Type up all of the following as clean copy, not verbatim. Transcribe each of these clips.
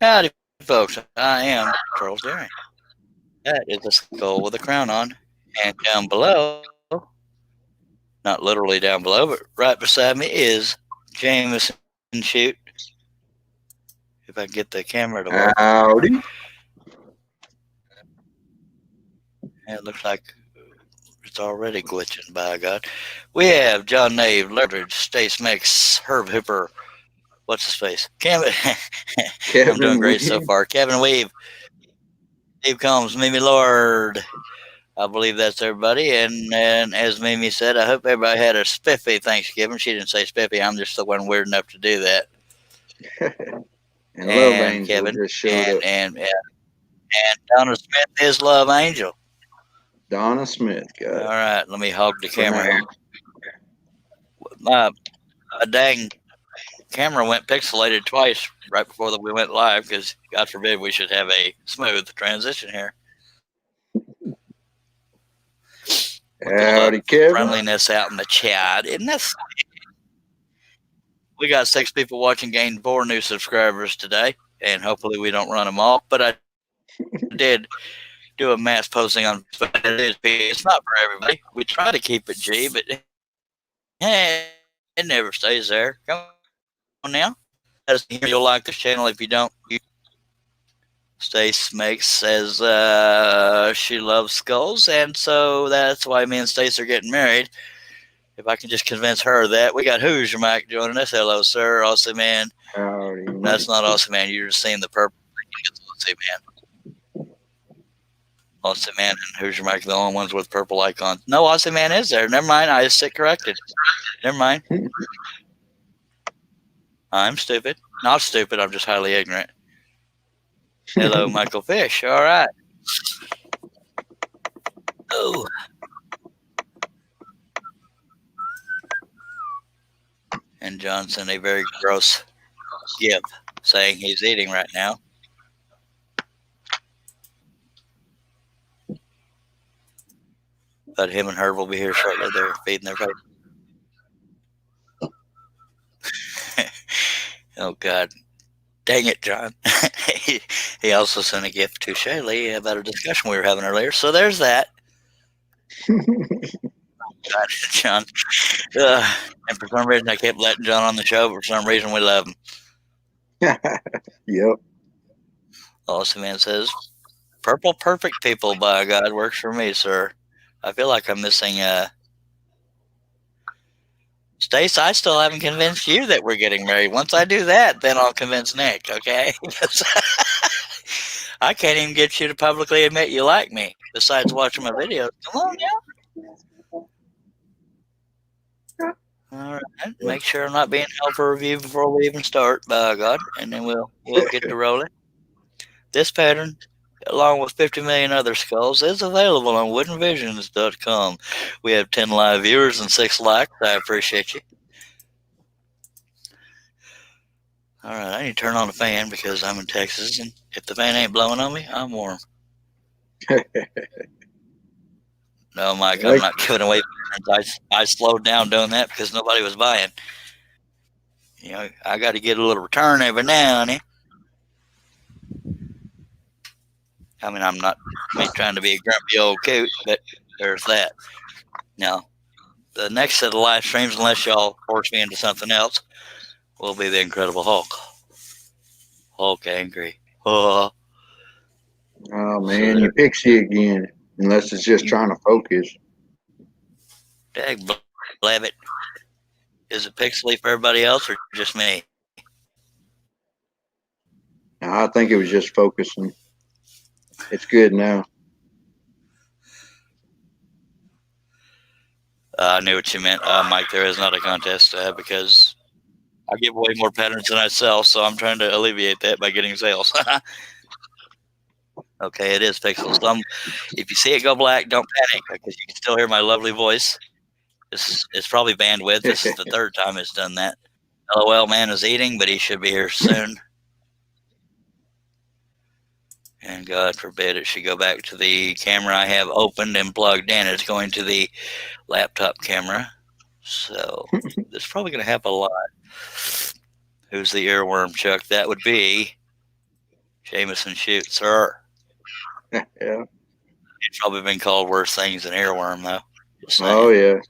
Howdy, folks. I am Charles Daring. That is a skull with a crown on. And down below, not literally down below, but right beside me is Jameson Shoot. If I can get the camera to work. Howdy. It looks like it's already glitching, by God. We have John Nave, Leverage, Stace Mix, Herb Hipper. What's his face? Kevin. I'm doing Kevin great so Weave. far. Kevin Weave, Steve Combs, Mimi Lord. I believe that's everybody. And as Mimi said, I hope everybody had a spiffy Thanksgiving. She didn't say spiffy. I'm just the one weird enough to do that. And Love And Angel Kevin just showed up. and Donna Smith is Love Angel. Donna Smith All got it right, let me hog the for camera now. here. My dang camera went pixelated twice right before we went live because God forbid we should have a smooth transition here. Look at all Howdy, the Kevin. friendliness out in the chat. Isn't that? We got 6 people watching, gained 4 new subscribers today, and hopefully we don't run them off. But I did do a mass posting on Facebook. It's not for everybody. We try to keep it G, but hey, it never stays there. Come on now. You'll like this channel. If you don't, Stace makes says she loves skulls, and so that's why me and Stace are getting married. If I can just convince her that. We got Hoosier Mike joining us. Hello, sir. Aussie man. Howdy, That's Mike. not Aussie man. You're just seeing the purple. It's Aussie man. Aussie man and Hoosier Mike are the only ones with purple icons. No, Aussie man is there. Never mind. I just sit corrected. Never mind. I'm stupid. Not stupid. I'm just highly ignorant. Hello, Michael Fish. All right. Oh. And Johnson, a very gross give, saying he's eating right now. But him and Herb will be here shortly. They're feeding their face. Oh, God. Dang it, John. he also sent a gift to Shaylee about a discussion we were having earlier. So there's that. God, John. And for some reason, I kept letting John on the show, but for some reason, we love him. Yep. Austin Man says, Purple Perfect People, by God, works for me, sir. I feel like I'm missing Stace, I still haven't convinced you that we're getting married. Once I do that, then I'll convince Nick, okay? I can't even get you to publicly admit you like me, besides watching my videos. Come on now. All right. Make sure I'm not being held for review before we even start, by God, and then we'll get to rolling. This pattern, along with 50 million other skulls, is available on woodenvisions.com. We have 10 live viewers and 6 likes. I appreciate you. All right, I need to turn on the fan because I'm in Texas, and if the fan ain't blowing on me, I'm warm. No, Mike, I'm not giving away fans. I slowed down doing that because nobody was buying. You know, I got to get a little return every now and then. I mean, I'm not trying to be a grumpy old coot, but there's that. Now, the next set of live streams, unless y'all force me into something else, will be the Incredible Hulk. Hulk angry. Oh, man, you pixie again. Unless it's just trying to focus. Dag blabbit. Is it pixely for everybody else or just me? I think it was just focusing. It's good now. I knew what you meant, Mike. There is not a contest because I give away more patterns than I sell, so I'm trying to alleviate that by getting sales. Okay, it is pixels. If you see it go black, don't panic because you can still hear my lovely voice. It's probably bandwidth. This is the 3rd time it's done that. LOL man is eating, but he should be here soon. And God forbid it should go back to the camera I have opened and plugged in. It's going to the laptop camera. So this is probably going to happen a lot. Who's the earworm, Chuck? That would be Jameson, shoot, sir. Yeah. He's probably been called worse things than earworm, though. Just Oh saying.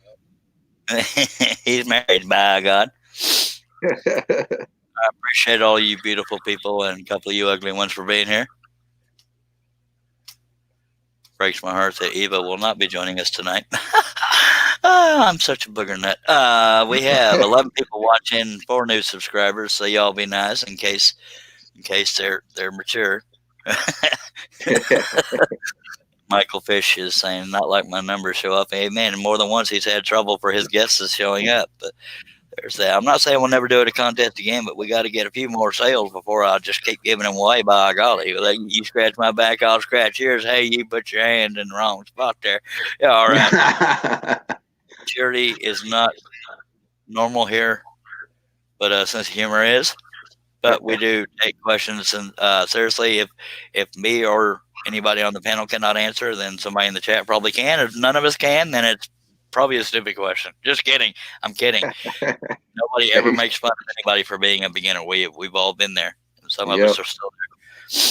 yeah. He's married, by God. I appreciate all you beautiful people and a couple of you ugly ones for being here. Breaks my heart that Eva will not be joining us tonight. I'm such a booger nut. We have 11 people watching, 4 new subscribers, so y'all be nice in case they're mature. Michael Fish is saying, not like my numbers show up. Amen. And more than once he's had trouble for his guests showing up. But there's that. I'm not saying we'll never do it a contest again, but we got to get a few more sales before I just keep giving them away. By golly, like, you scratch my back, I'll scratch yours. Hey, you put your hand in the wrong spot there. Yeah, all right. Charity is not normal here, but since humor is. But we do take questions, and seriously, if me or anybody on the panel cannot answer, then somebody in the chat probably can. If none of us can, then it's probably a stupid question. Just kidding. I'm kidding. Nobody ever makes fun of anybody for being a beginner. We've all been there. Some of us are still there.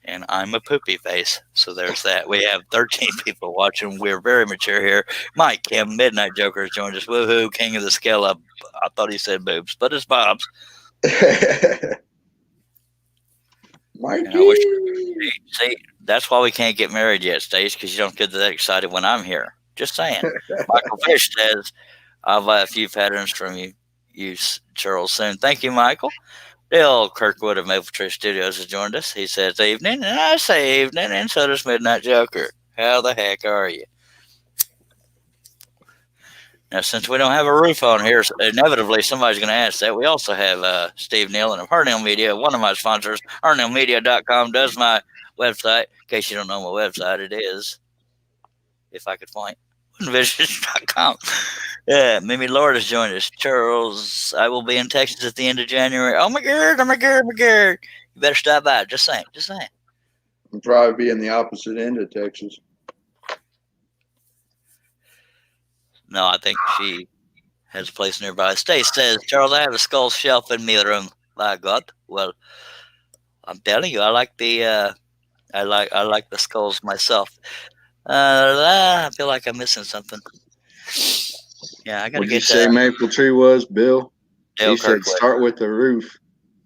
And I'm a poopy face, so there's that. We have 13 people watching. We're very mature here. Mike Kim, Midnight Joker, has joined us. Woohoo, king of the scale up. I thought he said boobs, but it's Bob's. Mikey. See, that's why we can't get married yet, Stace, because you don't get that excited when I'm here. Just saying. Michael Fish says, I'll buy a few patterns from you, Charles, soon. Thank you, Michael. Dale Kirkwood of Maple Tree Studios has joined us. He says evening, and I say evening, and so does Midnight Joker. How the heck are you? Now, since we don't have a roof on here, inevitably somebody's going to ask that. We also have Steve Nealon of Harnell Media, one of my sponsors. HarnellMedia.com does my website. In case you don't know my website, it is, if I could point, woodenvisions.com. Yeah, Mimi Lord has joined us. Charles, I will be in Texas at the end of January. Oh my God, oh my God, oh my God. You better stop by. Just saying, just saying. I'll probably be in the opposite end of Texas. No, I think she has a place nearby. Stace says, Charles, I have a skull shelf in my room. By God. Well, I'm telling you, I like the skulls myself. I feel like I'm missing something. Yeah, I gotta What did get you say Maple Tree was, Bill? Dale He said Kirkwood. start with the roof.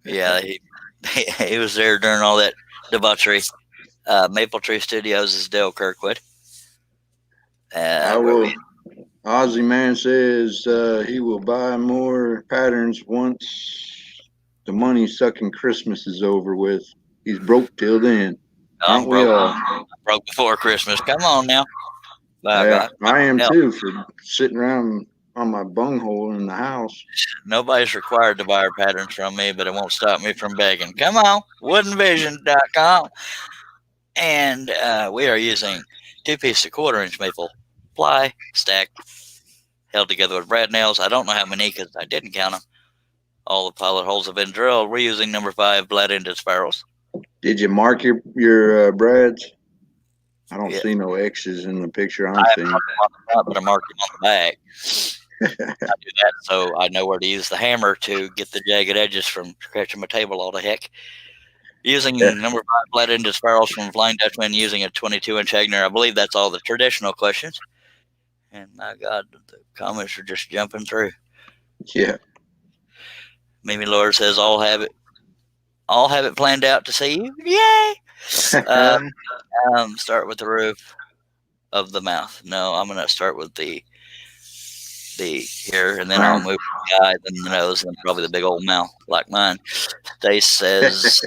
Yeah, he was there during all that debauchery. Maple Tree Studios is Dale Kirkwood. Ozzy Man says he will buy more patterns once the money sucking Christmas is over with. He's broke till then. Aren't we all? I'm broke before Christmas. Come on now. Yeah, I am too, for sitting around on my bunghole in the house. Nobody's required to buy our patterns from me, but it won't stop me from begging. Come on, woodenvision.com. And we are using 2-piece 1/4-inch maple ply stack held together with brad nails. I don't know how many because I didn't count them. All the pilot holes have been drilled. We're using number 5 flat-ended spirals. Did you mark your brads? I don't see no X's in the picture I'm seeing. But I marked them on the back. I do that so I know where to use the hammer to get the jagged edges from scratching my table all the heck. Using number 5 flat-ended spirals from Flying Dutchman, using a 22-inch Hagner. I believe that's all the traditional questions. And my God, the comments are just jumping through. Yeah. Mimi Lord says, all have it planned out to see you. Yay! Start with the roof of the mouth. No, I'm going to start with the here, and then I'll move the eye, then the nose, and probably the big old mouth like mine. Stace says,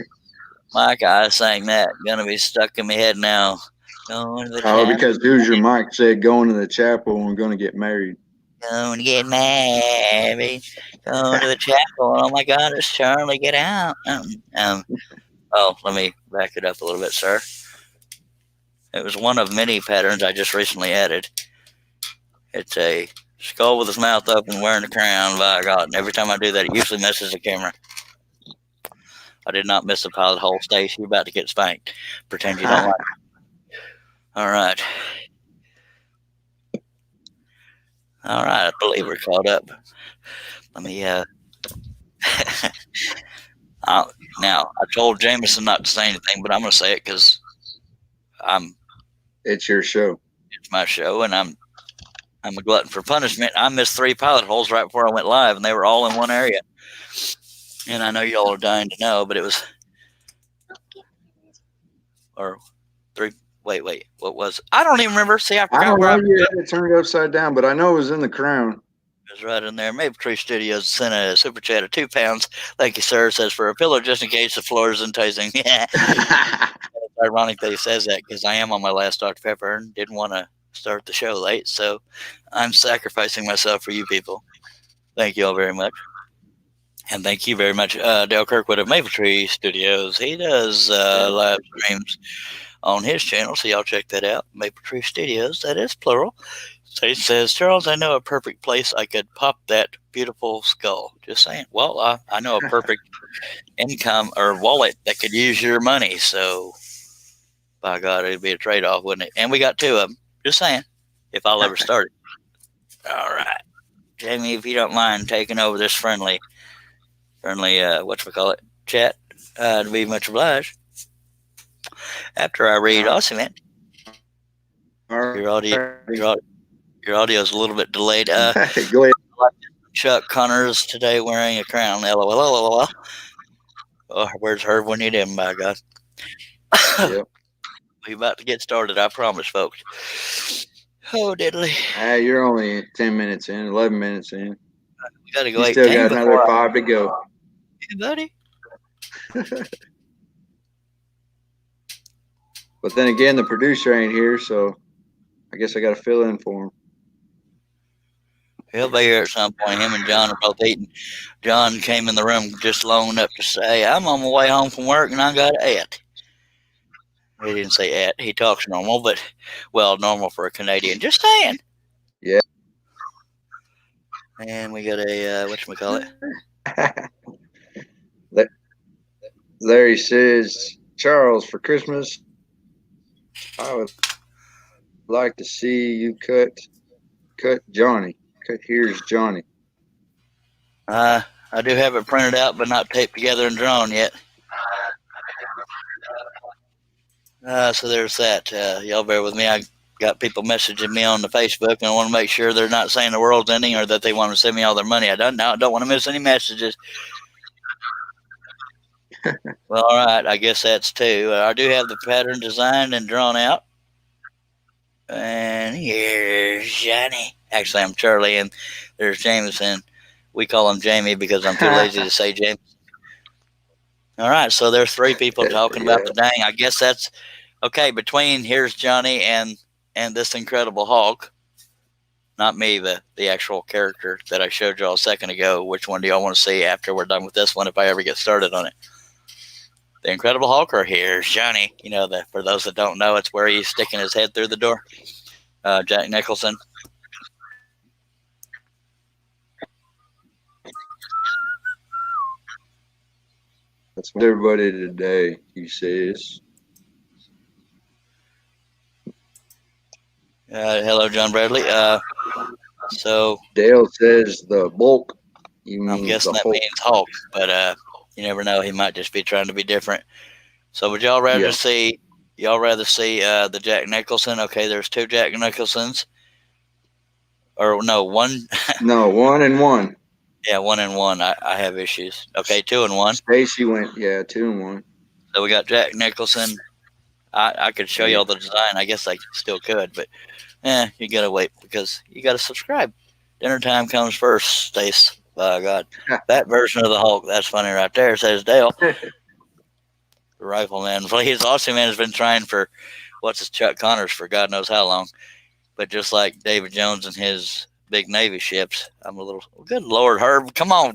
Mike, I sang that. Gonna be stuck in my head now. Going to the chapel. Because Hoosier Mike said going to the chapel and we're going to get married. Going to get married. Going to the chapel. Oh my God, it's Charlie. Get out. Oh, let me back it up a little bit, sir. It was one of many patterns I just recently added. It's a skull with his mouth open wearing a crown, by God. And every time I do that, it usually misses the camera. I did not miss the pilot hole, Stace. You're about to get spanked. Pretend you don't like it. All right. All right. I believe we're caught up. Let me, Now, I told Jameson not to say anything, but I'm going to say it because it's your show. It's my show, and I'm a glutton for punishment. I missed 3 pilot holes right before I went live, and they were all in one area. And I know y'all are dying to know, but it was or 3. Wait, what was it? I don't even remember. See, I forgot where You had it turned upside down, but I know it was in the crown. It was right in there. Maple Tree Studios sent a super chat of £2. Thank you, sir. It says for a pillow just in case the floor is enticing. Yeah. It's ironic that he says that because I am on my last Dr. Pepper and didn't want to start the show late, so I'm sacrificing myself for you people. Thank you all very much. And thank you very much, Dale Kirkwood of Maple Tree Studios. He does live streams on his channel, so y'all check that out. Maple Tree Studios, that is plural. So he says, Charles, I know a perfect place I could pop that beautiful skull. Just saying. Well, I know a perfect income or wallet that could use your money. So, by God, it'd be a trade-off, wouldn't it? And we got 2 of them. Just saying. If I'll ever start it. All right. Jamie, if you don't mind taking over this friendly, chat, to be much obliged. After I read Ossiman, your audio is a little bit delayed. Go ahead. Chuck Connors today wearing a crown. LOL. Oh, where's Herb when you need him, by God? Yep. We're about to get started, I promise, folks. Oh, diddly. You're only 10 minutes in, 11 minutes in. We got to go. You still got another 5 to go. Hey, buddy. But then again, the producer ain't here, so I guess I got to fill in for him. He'll be here at some point. Him and John are both eating. John came in the room just long enough to say, I'm on my way home from work and I got to eat. He didn't say at. He talks normal, but, well, normal for a Canadian. Just saying. Yeah. And we got a, whatchamacallit? Larry says, Charles, for Christmas, I would like to see you cut Johnny. Cut Here's Johnny. I do have it printed out, but not taped together and drawn yet. So there's that. Y'all bear with me. I got people messaging me on the Facebook, and I want to make sure they're not saying the world's ending or that they want to send me all their money. I don't want to miss any messages. Well, all right. I guess that's 2. I do have the pattern designed and drawn out. And here's Johnny. Actually, I'm Charlie, and there's Jameson. We call him Jamie because I'm too lazy to say James. All right, so there's 3 people talking about the dang. I guess that's okay. Between Here's Johnny and this Incredible Hulk, not me, the actual character that I showed y'all a second ago. Which one do y'all want to see after we're done with this one? If I ever get started on it, the Incredible Hulk or Here's Johnny? You know that for those that don't know, it's where he's sticking his head through the door. Jack Nicholson. That's everybody today, he says. Hello, John Bradley. So Dale says the bulk. I'm guessing that means Hulk, but you never know. He might just be trying to be different. So would y'all rather see? Y'all rather see the Jack Nicholson? Okay, there's 2 Jack Nicholsons, or no, 1. No, 1 and 1. Yeah, 1 and 1. I have issues. Okay, 2 and 1. Stacy went 2 and 1. So we got Jack Nicholson. I could show y'all the design. I guess I still could, but you gotta wait because you gotta subscribe. Dinner time comes first, Stace. By God, that version of the Hulk, that's funny right there, says Dale. The Rifleman. His Ossiman has been trying for Chuck Connors for God knows how long. But just like David Jones and his big Navy ships, I'm a little, good Lord, Herb, come on.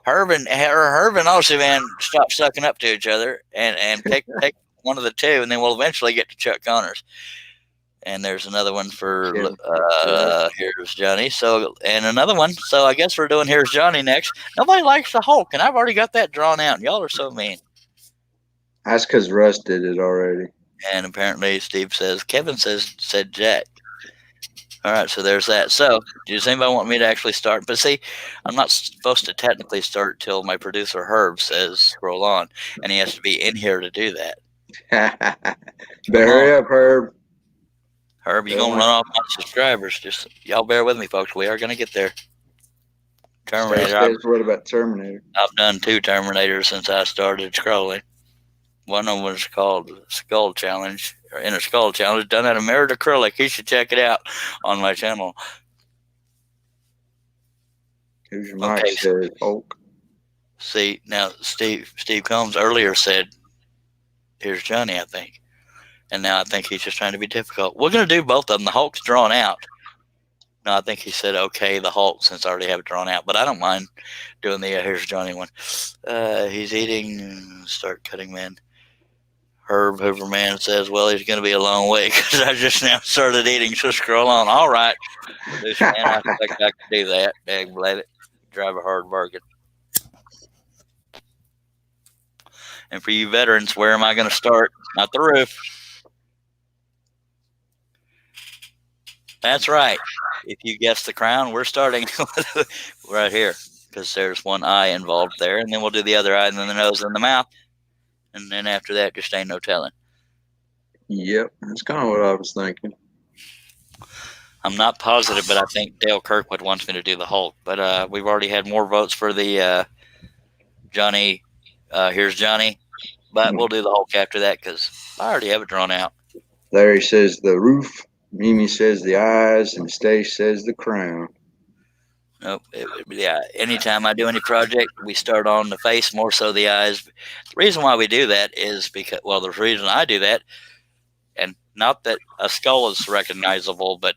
Herb and Ossiman stop sucking up to each other and pick one of the 2, and then we'll eventually get to Chuck Connors. And there's another one for Here's Johnny. So, and another one. So I guess we're doing Here's Johnny next. Nobody likes the Hulk, and I've already got that drawn out. And y'all are so mean. That's because Russ did it already. And apparently Steve says, Kevin said Jack. All right, so there's that. So, does anybody want me to actually start? But see, I'm not supposed to technically start till my producer Herb says scroll on, and he has to be in here to do that. Better hurry up, Herb. Herb, you're gonna run off my subscribers. Just y'all bear with me, folks. We are gonna get there. Terminator. What about Terminator? I've done 2 Terminators since I started scrolling. One of them was called Skull Challenge, or Inner Skull Challenge, done out of mirrored acrylic. You should check it out on my channel. Who's your mic says Hulk? See, now Steve Combs earlier said, here's Johnny, I think. And now I think he's just trying to be difficult. We're going to do both of them. The Hulk's drawn out. No, I think he said, okay, the Hulk, since I already have it drawn out. But I don't mind doing the here's Johnny one. He's eating, start cutting man. Herb Hooverman says, well, he's going to be a long way because I just now started eating, so scroll on. All right. Man, I think I can do that. Dang, let it. Drive a hard bargain. And for you veterans, where am I going to start? Not the roof. That's right. If you guess the crown, we're starting right here because there's one eye involved there, and then we'll do the other eye, and then the nose and the mouth. And then after that, just ain't no telling. Yep, that's kind of what I was thinking. I'm not positive, but I think Dale Kirkwood wants me to do the Hulk. But we've already had more votes for the Johnny. Here's Johnny. But we'll do the Hulk after that because I already have it drawn out. Larry says the roof. Mimi says the eyes. And Stace says the crown. Nope. Yeah. Anytime I do any project, we start on the face, more so the eyes. The reason why we do that is because, well, the reason I do that, and not that a skull is recognizable, but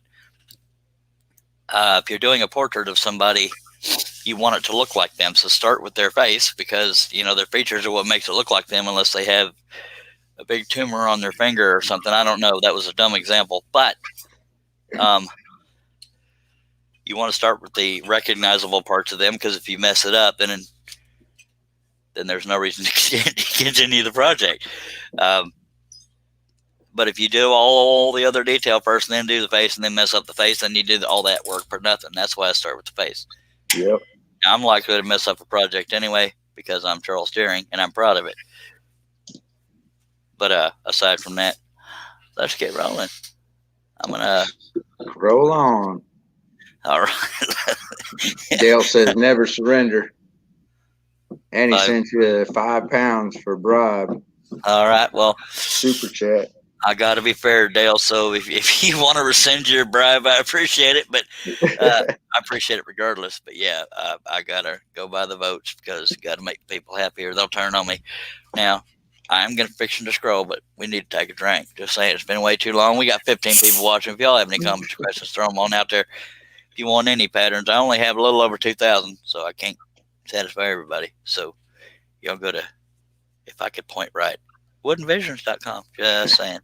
if you're doing a portrait of somebody, you want it to look like them. So start with their face because, you know, their features are what makes it look like them unless they have a big tumor on their finger or something. I don't know. That was a dumb example. But you want to start with the recognizable parts of them because if you mess it up, then there's no reason to continue the project. But if you do all the other detail first and then do the face and then mess up the face, then you did all that work for nothing. That's why I start with the face. Yep. Now, I'm likely to mess up a project anyway because I'm Charles Deering and I'm proud of it. But aside from that, let's get rolling. I'm going to roll on. All right. Dale says never surrender. And he sent you £5 for a bribe. All right. Well, super chat. I got to be fair, Dale. So if you want to rescind your bribe, I appreciate it. But I appreciate it regardless. But yeah, I got to go by the votes because you got to make people happy or they'll turn on me. Now, I'm going to fixing to scroll, but we need to take a drink. Just saying, it's been way too long. We got 15 people watching. If y'all have any comments or questions, throw them on out there. If you want any patterns, I only have a little over 2,000, so I can't satisfy everybody. So y'all go to, if I could point right, woodenvisions.com. Just saying.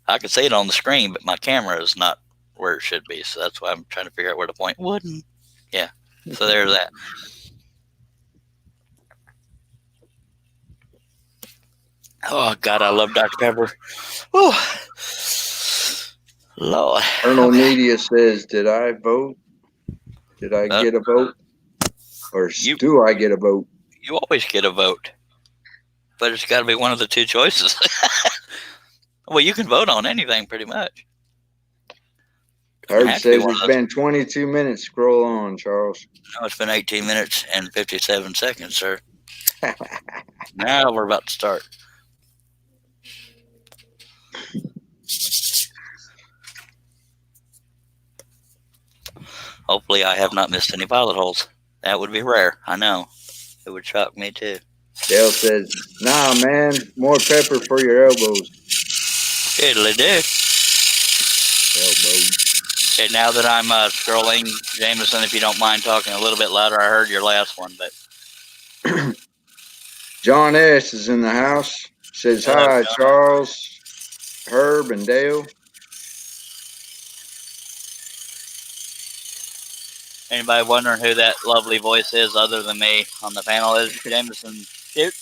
I can see it on the screen, but my camera is not where it should be, so that's why I'm trying to figure out where to point. Wooden. Yeah. So there's that. Oh, God, I love Dr. Pepper. Oh, Lord. Colonel Media says, did I vote? Did I get a vote? Or do I get a vote? You always get a vote. But it's got to be one of the two choices. Well, you can vote on anything pretty much. Herb says it's been 22 minutes. Scroll on, Charles. No, it's been 18 minutes and 57 seconds, sir. Now we're about to start. Hopefully I have not missed any pilot holes. That would be rare. I know. It would shock me too. Dale says, nah, man, more pepper for your elbows. Diddly do. Elbows. Okay, now that I'm scrolling, Jameson, if you don't mind talking a little bit louder, I heard your last one, but. John S. is in the house. Says, hi, Charles, Herb, and Dale. Anybody wondering who that lovely voice is other than me on the panel is Jameson Shoot,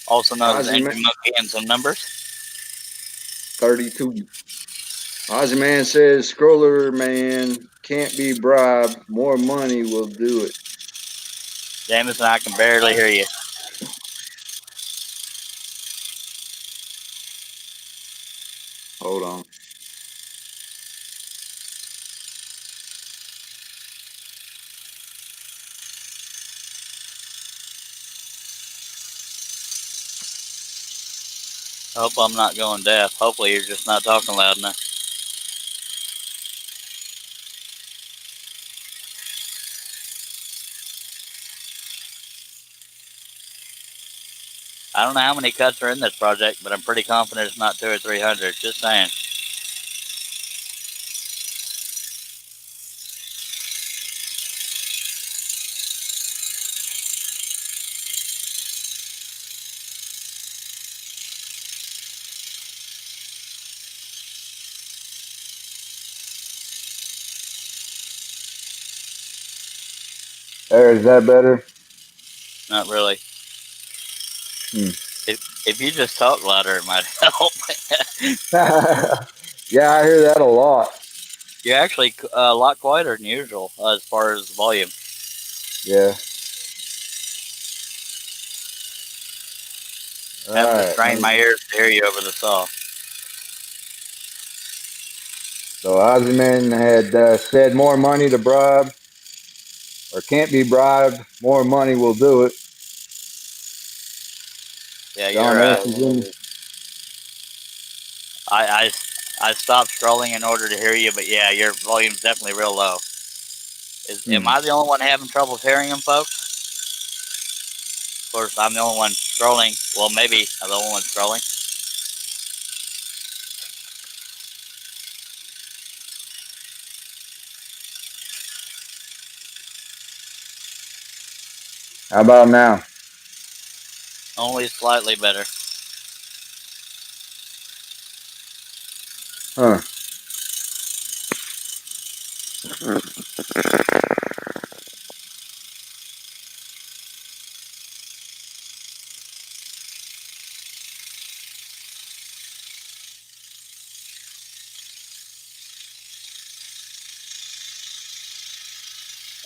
also known as Andrew Monkey and some numbers. 32. Ozzy Man says, Scroller Man can't be bribed. More money will do it. Jameson, I can barely hear you. Hold on. I hope I'm not going deaf. Hopefully you're just not talking loud enough. I don't know how many cuts are in this project, but I'm pretty confident it's not 200 or 300. Just saying. There, is that better? Not really. Hmm. If you just talk louder, it might help. Yeah, I hear that a lot. You're actually a lot quieter than usual as far as volume. Yeah. I have to Alright. strain my ears to hear you over the saw. So Ozzy Man had said more money to bribe, or can't be bribed, more money will do it. Yeah, John you're. S. is in. I stopped scrolling in order to hear you, but yeah, your volume's definitely real low. Am I the only one having trouble hearing them, folks? Of course, I'm the only one scrolling. Well, maybe I'm the only one scrolling. How about now? Only slightly better. Huh.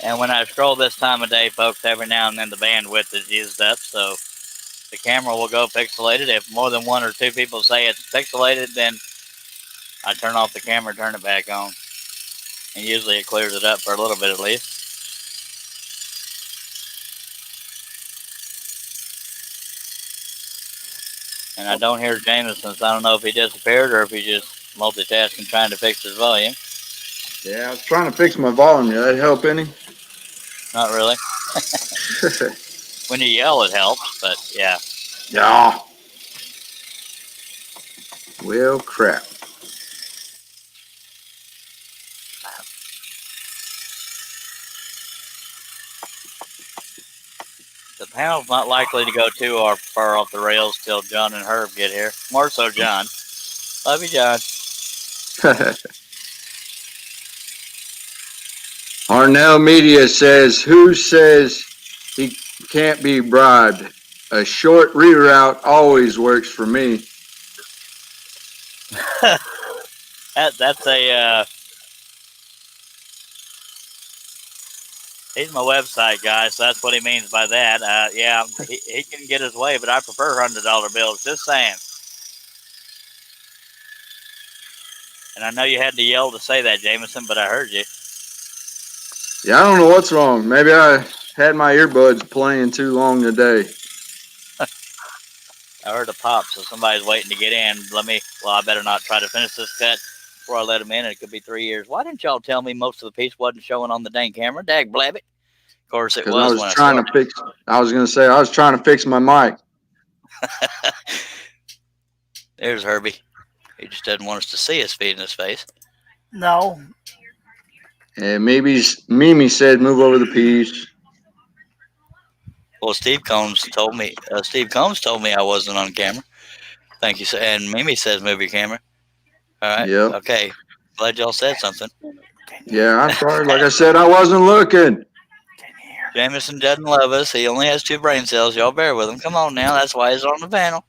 And when I scroll this time of day, folks, every now and then the bandwidth is used up, so the camera will go pixelated. If more than one or two people say it's pixelated, then I turn off the camera, turn it back on. And usually it clears it up for a little bit at least. And I don't hear Jameson, so I don't know if he disappeared or if he's just multitasking trying to fix his volume. Yeah, I was trying to fix my volume. Did that help any? Not really. When you yell, it helps, but yeah. Yeah. Well, crap. The panel's not likely to go too far off the rails till John and Herb get here. More so John. Love you, John. Arnell Media says, who says he can't be bribed? A short reroute always works for me. That's a he's my website guy, so that's what he means by that. Yeah, he can get his way, but I prefer $100 bills. Just saying. And I know you had to yell to say that, Jameson, but I heard you. Yeah, I don't know what's wrong. Maybe I had my earbuds playing too long today. I heard a pop, so somebody's waiting to get in. I better not try to finish this cut before I let him in. It could be 3 years. Why didn't y'all tell me most of the piece wasn't showing on the dang camera? Dag blabbit. Of course it was. I was trying to fix. I was going to say I was trying to fix my mic. There's Herbie. He just doesn't want us to see us feeding his face. No. And maybe Mimi said move over the piece. Well, Steve Combs told me I wasn't on camera. Thank you. And Mimi says move your camera. All right. Yep. Okay. Glad y'all said something. Yeah, I'm sorry. Like I said, I wasn't looking. Jameson doesn't love us. He only has 2 brain cells. Y'all bear with him. Come on now. That's why he's on the panel.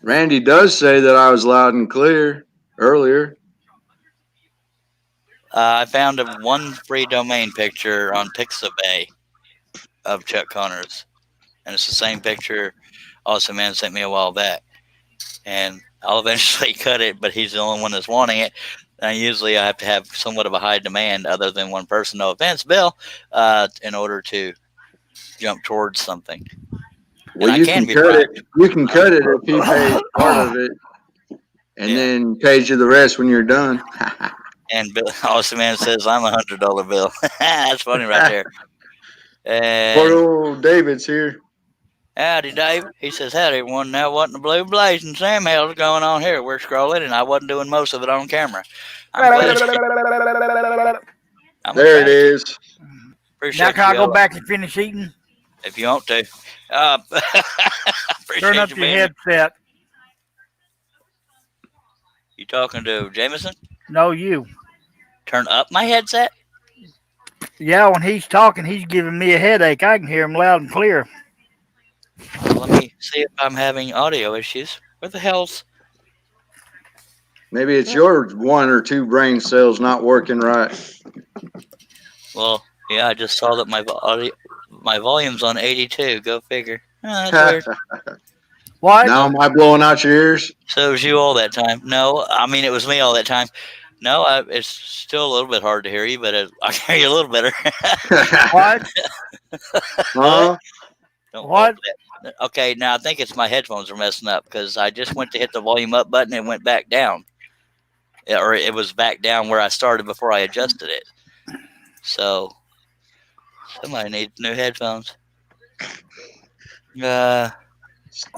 Randy does say that I was loud and clear earlier. I found one free domain picture on Pixabay of Chuck Connors, and it's the same picture Awesome Man sent me a while back. And I'll eventually cut it, but he's the only one that's wanting it. And usually I have to have somewhat of a high demand, other than one person. No offense, Bill, in order to jump towards something. Well, I you can can be cut right. it. You can cut it if he pays part of it, and Yeah. then pays you the rest when you're done. And Bill, Awesome Man says, I'm $100 bill. That's funny right there. Poor And old David's here. howdy, Dave. He says, howdy, everyone. Now, what in the blue blazing Sam hell's going on here? We're scrolling, and I wasn't doing most of it on camera. I'm glad There it is. Appreciate Now can I you go all, back and finish eating? if you want to. Appreciate Turn up you your being here. headset. You talking to Jameson? No, you. Turn up my headset? Yeah, when he's talking, he's giving me a headache. I can hear him loud and clear. Let me see if I'm having audio issues. Where the hell's... Maybe it's your 1 or 2 brain cells not working right. Well, yeah, I just saw that my volume's on 82. Go figure. Oh, that's weird. What? Now am I blowing out your ears? So it was you all that time. No, I mean, it was me all that time. No, it's still a little bit hard to hear you, but I can hear you a little better. What? Huh? What? Okay, now I think it's my headphones are messing up, because I just went to hit the volume up button and it went back down. Or it was back down where I started before I adjusted it. So somebody needs new headphones.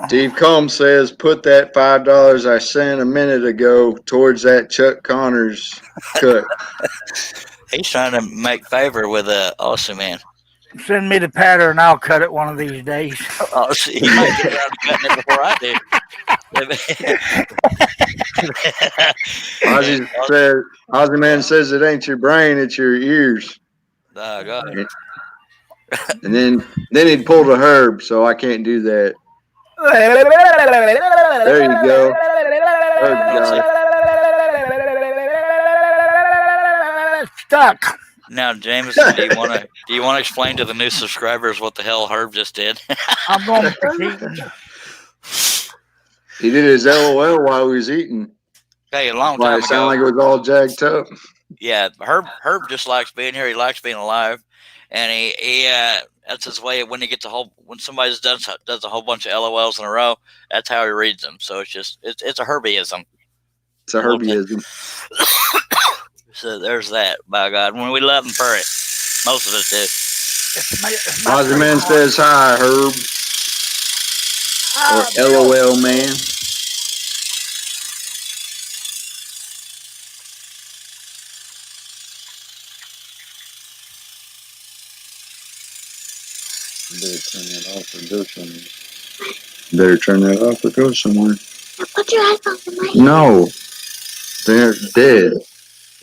Steve Combs says, put that $5 I sent a minute ago towards that Chuck Connors cut. He's trying to make favor with Awesome Man. Send me the pattern. I'll cut it one of these days. Oh, see, he might get around to cutting it before I do. Ozzy Man says it ain't your brain, it's your ears. Oh, God. And then he'd pull the Herb, so I can't do that. There you go. Stuck. Now, Jameson, do you want to explain to the new subscribers what the hell Herb just did? I'm going to keep eating. He did his LOL while he was eating. Hey, a long Why time it sounded like ago. it was all jacked up. Yeah, Herb just likes being here. He likes being alive, and he that's his way. When he gets when somebody does a whole bunch of LOLs in a row, that's how he reads them. So it's a Herbieism. It's a Herbieism. So there's that. By God, when we love him for it, most of us do. Ozzy Man says hi, Herb. Or LOL Man. Better turn that off or go somewhere. Better turn that off or go somewhere. Put your headphones in my ear. No. They're dead.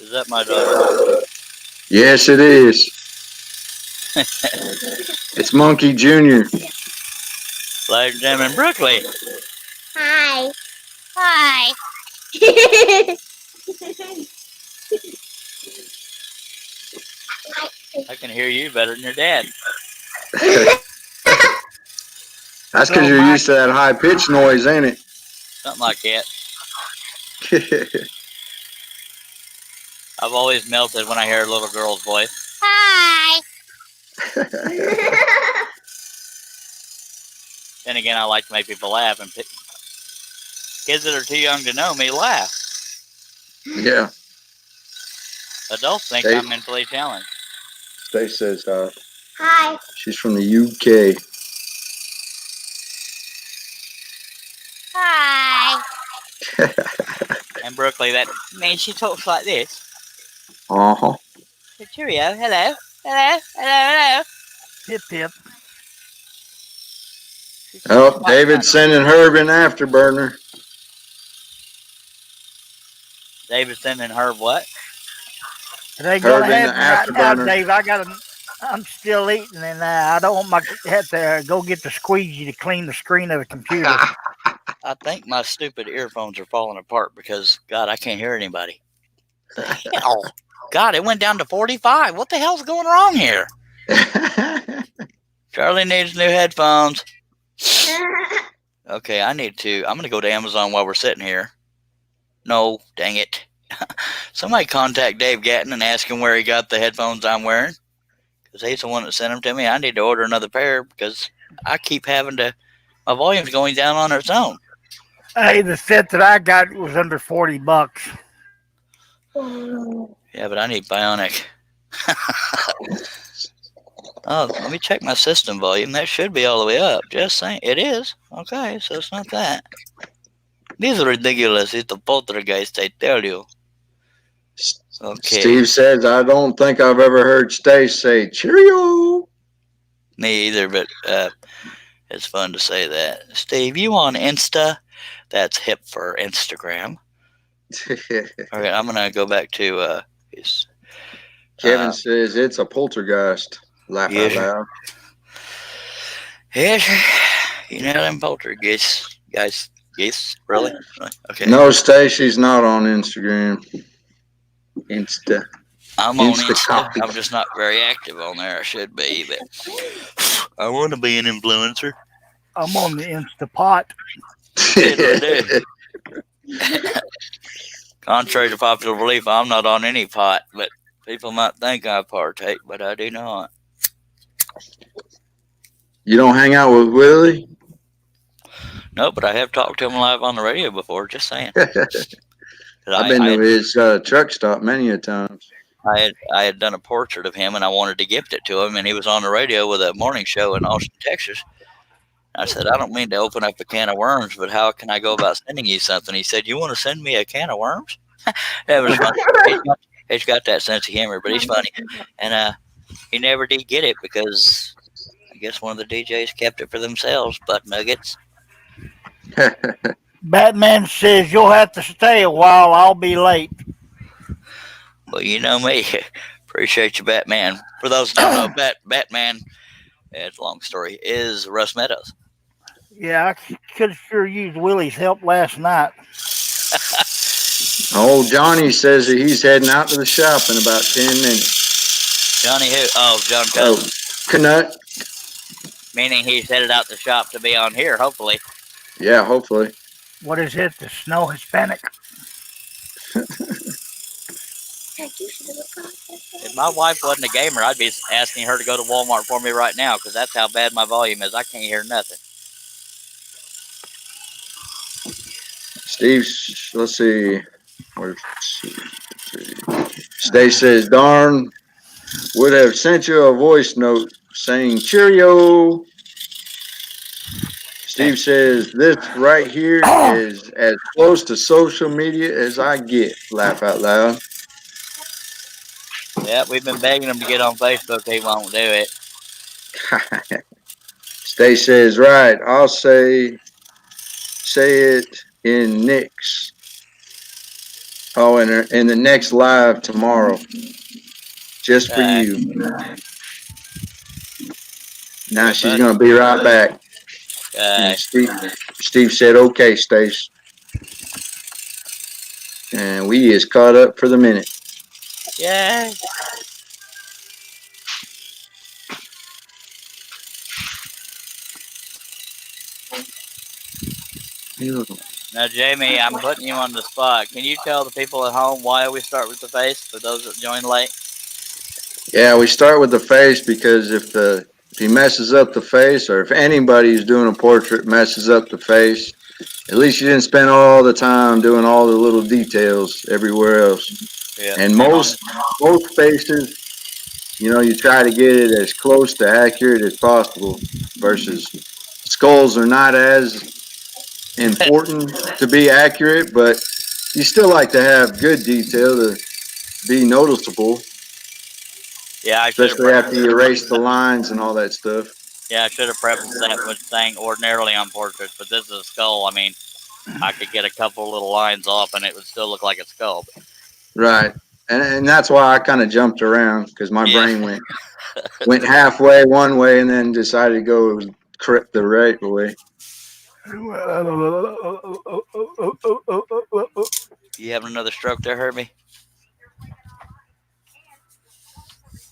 Is that my dog? Yes, it is. It's Monkey Jr. Ladies and gentlemen, Brooklyn. Hi. Hi. I can hear you better than your dad. That's because you're used to that high pitched noise, ain't it? Something like that. I've always melted when I hear a little girl's voice. Hi. Then again, I like to make people laugh, and kids that are too young to know me laugh. Yeah. Adults think Hey. I'm mentally challenged. Stace says hi. Hi. She's from the UK. Hi. And Brooklyn, that man, she talks like this. Uh-huh. So, cheerio, hello, hello, hello, hello. Hip hip. Oh, David's sending Herb an afterburner. David's sending her what? It ain't gonna Herb in the happen right now, afterburner. Dave. I'm still eating, and I don't want my head to go get the squeegee to clean the screen of the computer. I think my stupid earphones are falling apart because, God, I can't hear anybody. The hell? God, it went down to 45. What the hell's going wrong here? Charlie needs new headphones. Okay, I'm going to go to Amazon while we're sitting here. No, dang it. Somebody contact Dave Gatton and ask him where he got the headphones I'm wearing. Because he's the one that sent them to me. I need to order another pair because I keep my volume's going down on its own. Hey, the set that I got was under $40. Yeah, but I need Bionic. Oh, let me check my system volume. That should be all the way up. Just saying. It is. Okay, so it's not that. These are ridiculous. It's the poltergeist, I tell you. Okay. Steve says, I don't think I've ever heard Stace say cheerio. Me either, but it's fun to say that. Steve, you on Insta? That's hip for Instagram. Okay, I'm going to go back to Kevin says it's a poltergeist. Laugh out loud. Yes, you know them poltergeists, guys. Yes, really? Okay. No, Stacy's not on Instagram. Insta. I'm on Insta Insta. copy. I'm just not very active on there. I should be, but I want to be an influencer. I'm on the Instapot. Contrary to popular belief, I'm not on any pot, but people might think I partake, but I do not. You don't hang out with Willie? No, but I have talked to him live on the radio before, just saying. I've been to his truck stop many a times. I had done a portrait of him, and I wanted to gift it to him, and he was on the radio with a morning show in Austin, Texas. I said, I don't mean to open up a can of worms, but how can I go about sending you something? He said, you want to send me a can of worms? That was funny. He's got that sense of humor, but he's funny. And he never did get it because I guess one of the DJs kept it for themselves, butt nuggets. Batman says you'll have to stay a while. I'll be late. Well, you know me. Appreciate you, Batman. For those who don't know, Batman, it's a long story, is Russ Meadows. Yeah, I could sure use Willie's help last night. Old Johnny says that he's heading out to the shop in about 10 minutes. Johnny who? Oh, John Canutt. Meaning he's headed out the shop to be on here, hopefully. Yeah, hopefully. What is it? The Snow Hispanic? If my wife wasn't a gamer, I'd be asking her to go to Walmart for me right now because that's how bad my volume is. I can't hear nothing. Steve's, let's see. Stay says, darn, would have sent you a voice note saying cheerio. Steve says, this right here is as close to social media as I get. Laugh out loud. Yeah, we've been begging him to get on Facebook. He won't do it. Stay says, right, I'll say it in Nick's. Oh, in the next live tomorrow. Just for you. Now she's going to be right back. Steve said, okay, Stace. And we is caught up for the minute. Yeah. Now, Jamie, I'm putting you on the spot. Can you tell the people at home why we start with the face for those that join late? Yeah, we start with the face because if he messes up the face, or if anybody who's doing a portrait messes up the face, at least you didn't spend all the time doing all the little details everywhere else. Yeah. And most faces, you try to get it as close to accurate as possible, versus skulls are not as important to be accurate, but you still like to have good detail to be noticeable. Yeah, especially after you erase the lines and all that stuff. Yeah, I should have prefaced that with saying ordinarily on portraits, but this is a skull. I mean, I could get a couple little lines off and it would still look like a skull. Right. And that's why I kind of jumped around, because my brain went halfway one way and then decided to go correct the right way. You having another stroke there, Herbie?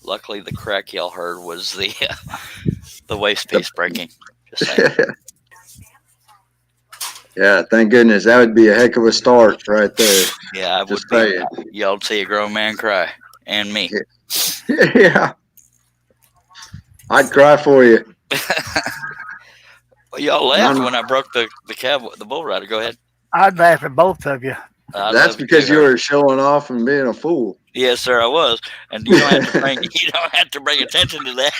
Luckily, the crack y'all heard was the waist piece breaking. Just saying. Yeah, thank goodness. That would be a heck of a start right there. Yeah, I would Just be. saying. Y'all see a grown man cry, and me. Yeah. I'd cry for you. Well, y'all laughed when I broke the bull rider. Go ahead. I'd laugh at both of you. I That's love because too, you Herb. were showing off and being a fool. Yes, sir, I was, and you don't have to bring attention to that.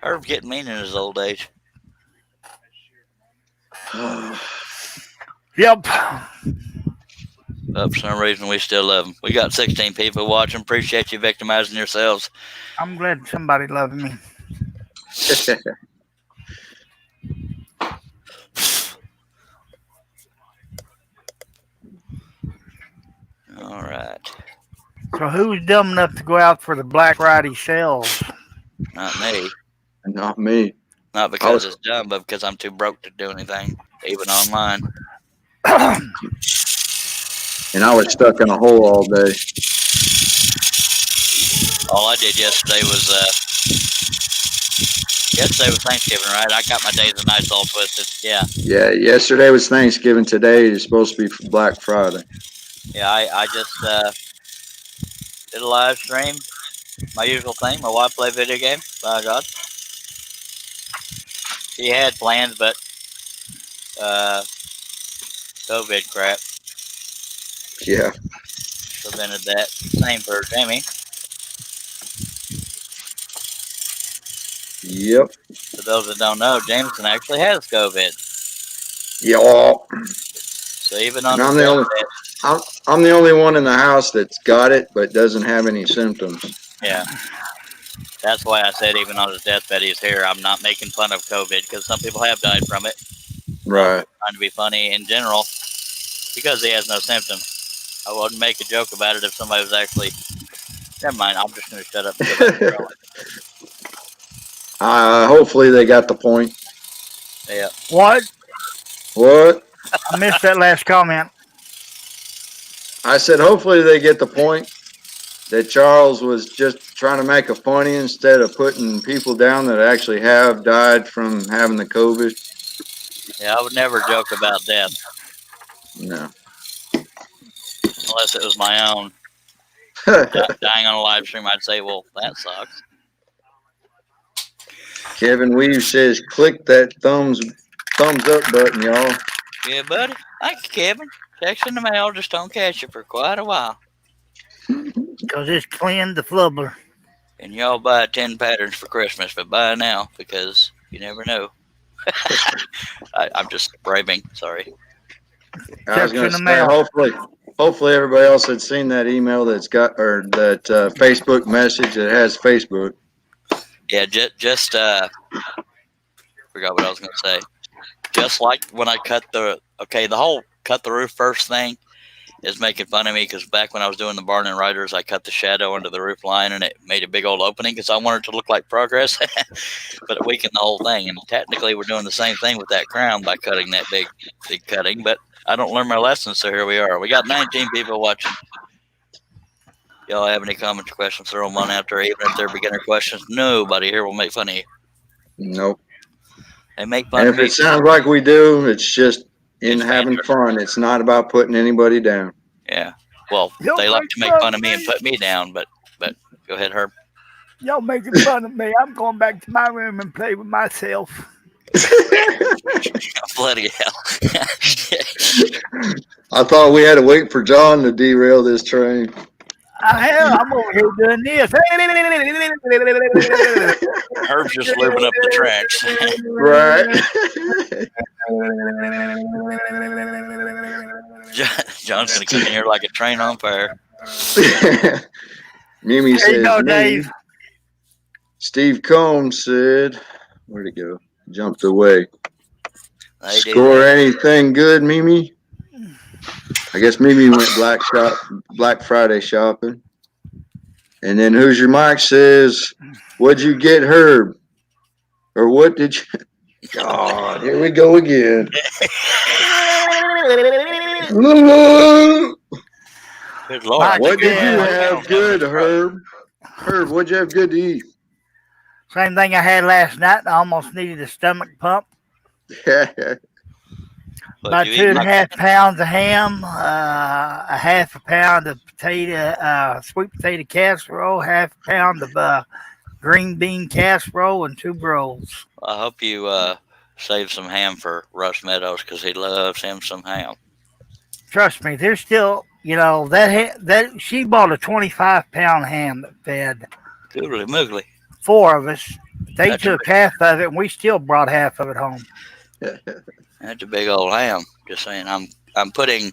Herb getting mean in his old age. Yep. For some reason, we still love him. We got 16 people watching. Appreciate you victimizing yourselves. I'm glad somebody loves me. All right. So who's dumb enough to go out for the Black Friday sales? Not me. Not me. Not because it's dumb, but because I'm too broke to do anything, even online. And I was stuck in a hole all day. All I did yesterday was Thanksgiving, right? I got my days and nights all twisted. Yeah. Yeah, yesterday was Thanksgiving. Today is supposed to be Black Friday. Yeah, I just did a live stream. My usual thing. My wife played video game. By God. She had plans, but COVID crap Yeah. prevented that. Same for Jamie. Yep. For those that don't know, Jameson actually has COVID. Yeah. So even on I'm the only one in the house that's got it but doesn't have any symptoms. yeah. That's why I said even on his deathbed he's here. I'm not making fun of COVID because some people have died from it. Right. Trying to be funny in general because he has no symptoms. I wouldn't make a joke about it if somebody was actually. Never mind. I'm just going to shut up. And go back to rolling. Hopefully they got the point. Yeah. What? What? I missed that last comment. I said hopefully they get the point that Charles was just trying to make a funny instead of putting people down that actually have died from having the COVID. Yeah, I would never joke about death No. unless it was my own. Dying on a live stream, I'd say, well, that sucks. Kevin Weave says, click that thumbs up button, y'all. Yeah, buddy. Thank you, Kevin. Text in the mail, just don't catch it for quite a while. Because it's cleaned the flubbler. And y'all buy 10 patterns for Christmas, but buy now because you never know. I'm just braving. Sorry. I was going to Text in the say, mail. hopefully everybody else had seen that email that Facebook message that has Facebook. Yeah, just forgot what I was going to say. Just like when I cut the whole cut the roof first thing is making fun of me because back when I was doing the barn and riders, I cut the shadow under the roof line and it made a big old opening because I wanted it to look like progress, but it weakened the whole thing. And technically, we're doing the same thing with that crown by cutting that big cutting, but I don't learn my lessons, so here we are. We got 19 people watching. Y'all have any comments or questions? Throw them on out there, even if they're beginner questions. Nobody here will make fun of you. Nope. They make fun And of if me. it sounds like we do, it's just in having fun. It's not about putting anybody down. Yeah. Well, Y'all they like make to make fun of me and put me down, but go ahead, Herb. Y'all making fun of me. I'm going back to my room and play with myself. Bloody hell. I thought we had to wait for John to derail this train. I'm over here doing this. Herb's just lubing up the tracks. Right. John's going to come in here like a train on fire. Mimi There says, you go, me. Dave. Steve Combs said, where'd it go? Jumped away. They do Score that. anything good, Mimi? I guess Mimi went Black Friday shopping. And then Hoosier Mike says, what'd you get, Herb? Or what did you? God, here we go again. Good Lord. Mike, What did you Yeah. have good, Herb? Herb, what'd you have good to eat? Same thing I had last night. I almost needed a stomach pump. But About you two eat and a like half pounds of ham, a half a pound of sweet potato casserole, half a pound of green bean casserole, and 2 rolls. I hope you save some ham for Russ Meadows because he loves him some ham. Trust me, there's still, that she bought a 25-pound ham that fed Googly moogly. 4 of us. They That's a took half of it, and we still brought half of it home. That's a big old ham. Just saying, I'm putting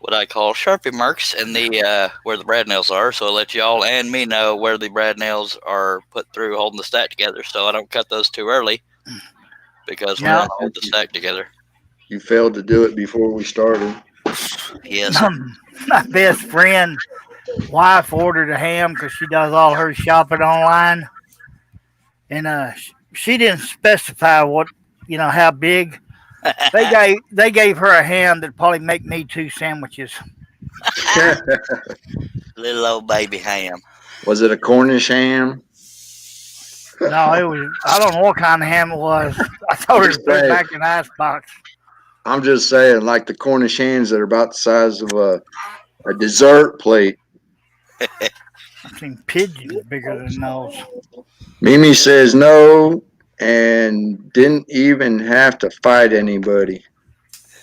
what I call Sharpie marks in the where the brad nails are, so I'll let y'all and me know where the brad nails are put through holding the stack together, so I don't cut those too early because we Yeah. want to hold the stack together. You failed to do it before we started. Yes. My best friend wife ordered a ham because she does all her shopping online, and she didn't specify how big. They gave her a ham that probably make me 2 sandwiches. Little old baby ham. Was it a Cornish ham? No, it was. I don't know what kind of ham it was. I told her to put it back in the icebox. I'm just saying, like the Cornish hens that are about the size of a dessert plate. I've seen pigeons bigger than those. Mimi says no and didn't even have to fight anybody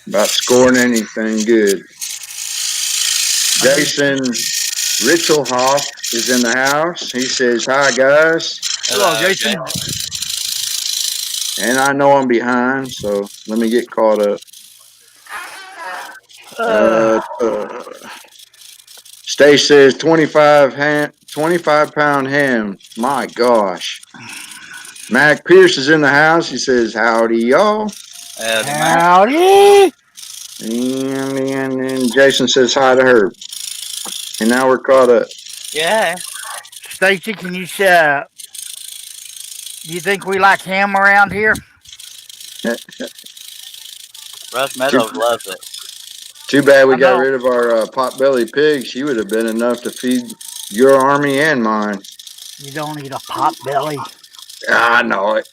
about scoring anything good. Jason Ritzelhoff is in the house. He says, hi, guys. Hello, Jason. And I know I'm behind, so let me get caught up. Stace says 25-pound ham. My gosh. Mac Pierce is in the house. He says, howdy, y'all. Howdy. And Jason says hi to her. And now we're caught up. Yeah. Stacy, can you say, do you think we like ham around here? Russ Meadows loves it. Too bad we I got know. rid of our pot-bellied pig. She would have been enough to feed your army and mine. You don't eat a pot belly. I know it.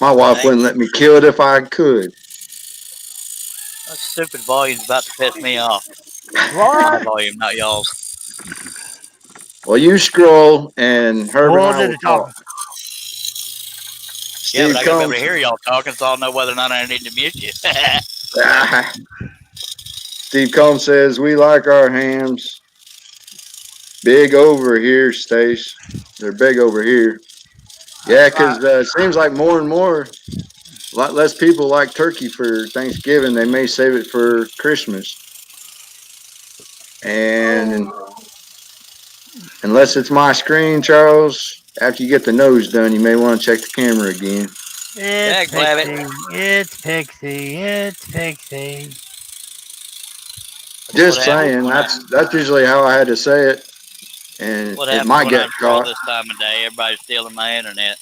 My wife wouldn't let me kill it if I could. That stupid volume's about to piss me off. My What? volume, not y'all's. Well, you scroll and Herb and What I did will it talk? talk. Yeah, Steve but I gotta be able Combs. to hear y'all talking, so I'll know whether or not I need to mute you. Steve Combs says, we like our hams. Big over here, Stace. They're big over here. Yeah, because it seems like more and more, a lot less people like turkey for Thanksgiving. They may save it for Christmas. And unless it's my screen, Charles, after you get the nose done, you may want to check the camera again. It's grab it. Pixie. It's Pixie. It's Pixie. Just What happens saying, when that's usually how I had to say it. And What it happens might when I get scroll caught. this time of day? Everybody's stealing my internet.